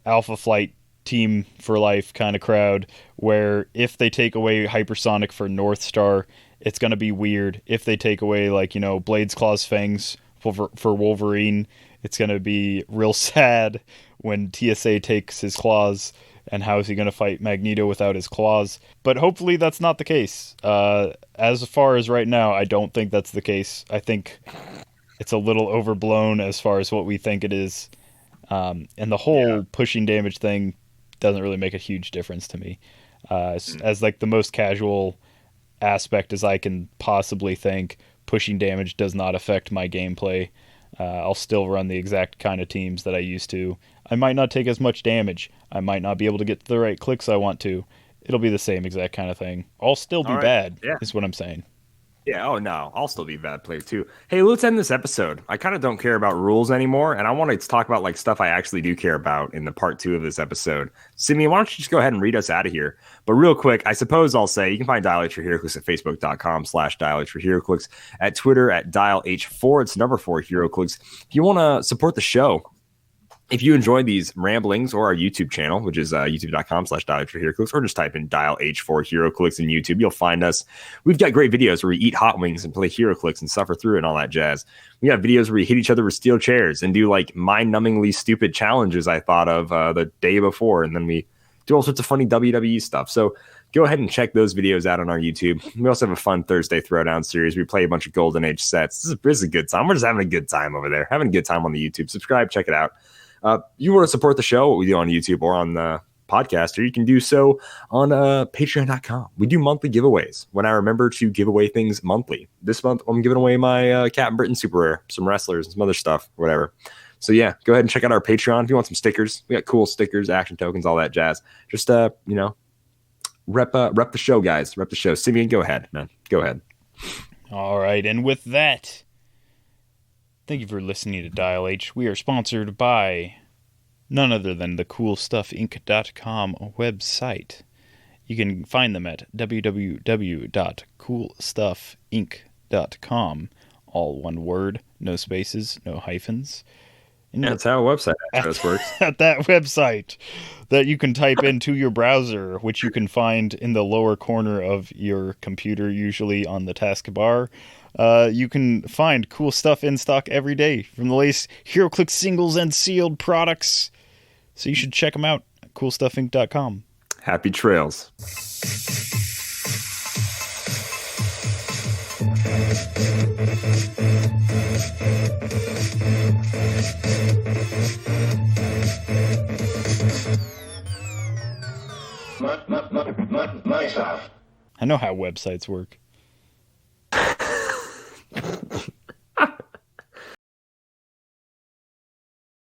Alpha Flight team for life kind of crowd, where if they take away Hypersonic for North Star, it's going to be weird. If they take away like, Blades, Claws, Fangs for Wolverine, it's going to be real sad when TSA takes his claws. And how is he going to fight Magneto without his claws? But hopefully that's not the case. As far as right now, I don't think that's the case. I think it's a little overblown as far as what we think it is. And the whole pushing damage thing doesn't really make a huge difference to me. As like the most casual aspect as I can possibly think, pushing damage does not affect my gameplay. I'll still run the exact kind of teams that I used to. I might not take as much damage. I might not be able to get the right clicks I want to. It'll be the same exact kind of thing. I'll still be bad, is what I'm saying. Yeah, oh no, I'll still be a bad player too. Hey, let's end this episode. I kind of don't care about rules anymore, and I want to talk about like stuff I actually do care about in the part 2 of this episode. Simeon, why don't you just go ahead and read us out of here? But real quick, I suppose I'll say you can find Dial H for Heroclix at facebook.com/Dial H for Heroclix, at Twitter at Dial H4, it's number 4 Heroclix. If you want to support the show, if you enjoy these ramblings, or our YouTube channel, which is youtube.com/Dial H for Heroclix, or just type in Dial H4 Heroclix in YouTube, you'll find us. We've got great videos where we eat hot wings and play Heroclix and suffer through it and all that jazz. We got videos where we hit each other with steel chairs and do like mind-numbingly stupid challenges I thought of the day before, and then we do all sorts of funny WWE stuff. So go ahead and check those videos out on our YouTube. We also have a fun Thursday Throwdown series. We play a bunch of Golden Age sets. This is a good time. We're just having a good time over there. Having a good time on the YouTube. Subscribe, check it out. You want to support the show, what we do on YouTube or on the podcast, or you can do so on patreon.com. We do monthly giveaways when I remember to give away things monthly. This month, I'm giving away my Captain Britain Super Rare, some wrestlers, and some other stuff, whatever. So yeah, go ahead and check out our Patreon if you want some stickers. We got cool stickers, action tokens, all that jazz. Just, rep the show, guys. Rep the show. Simeon, go ahead, man. Go ahead. All right, and with that, thank you for listening to Dial H. We are sponsored by none other than the CoolStuffInc.com website. You can find them at www.coolstuffinc.com. All one word, no spaces, no hyphens. And that's how a website address works. At that website that you can type into your browser, which you can find in the lower corner of your computer, usually on the taskbar. You can find cool stuff in stock every day from the latest Heroclix singles and sealed products. So you should check them out at coolstuffinc.com. Happy trails. I know how websites work.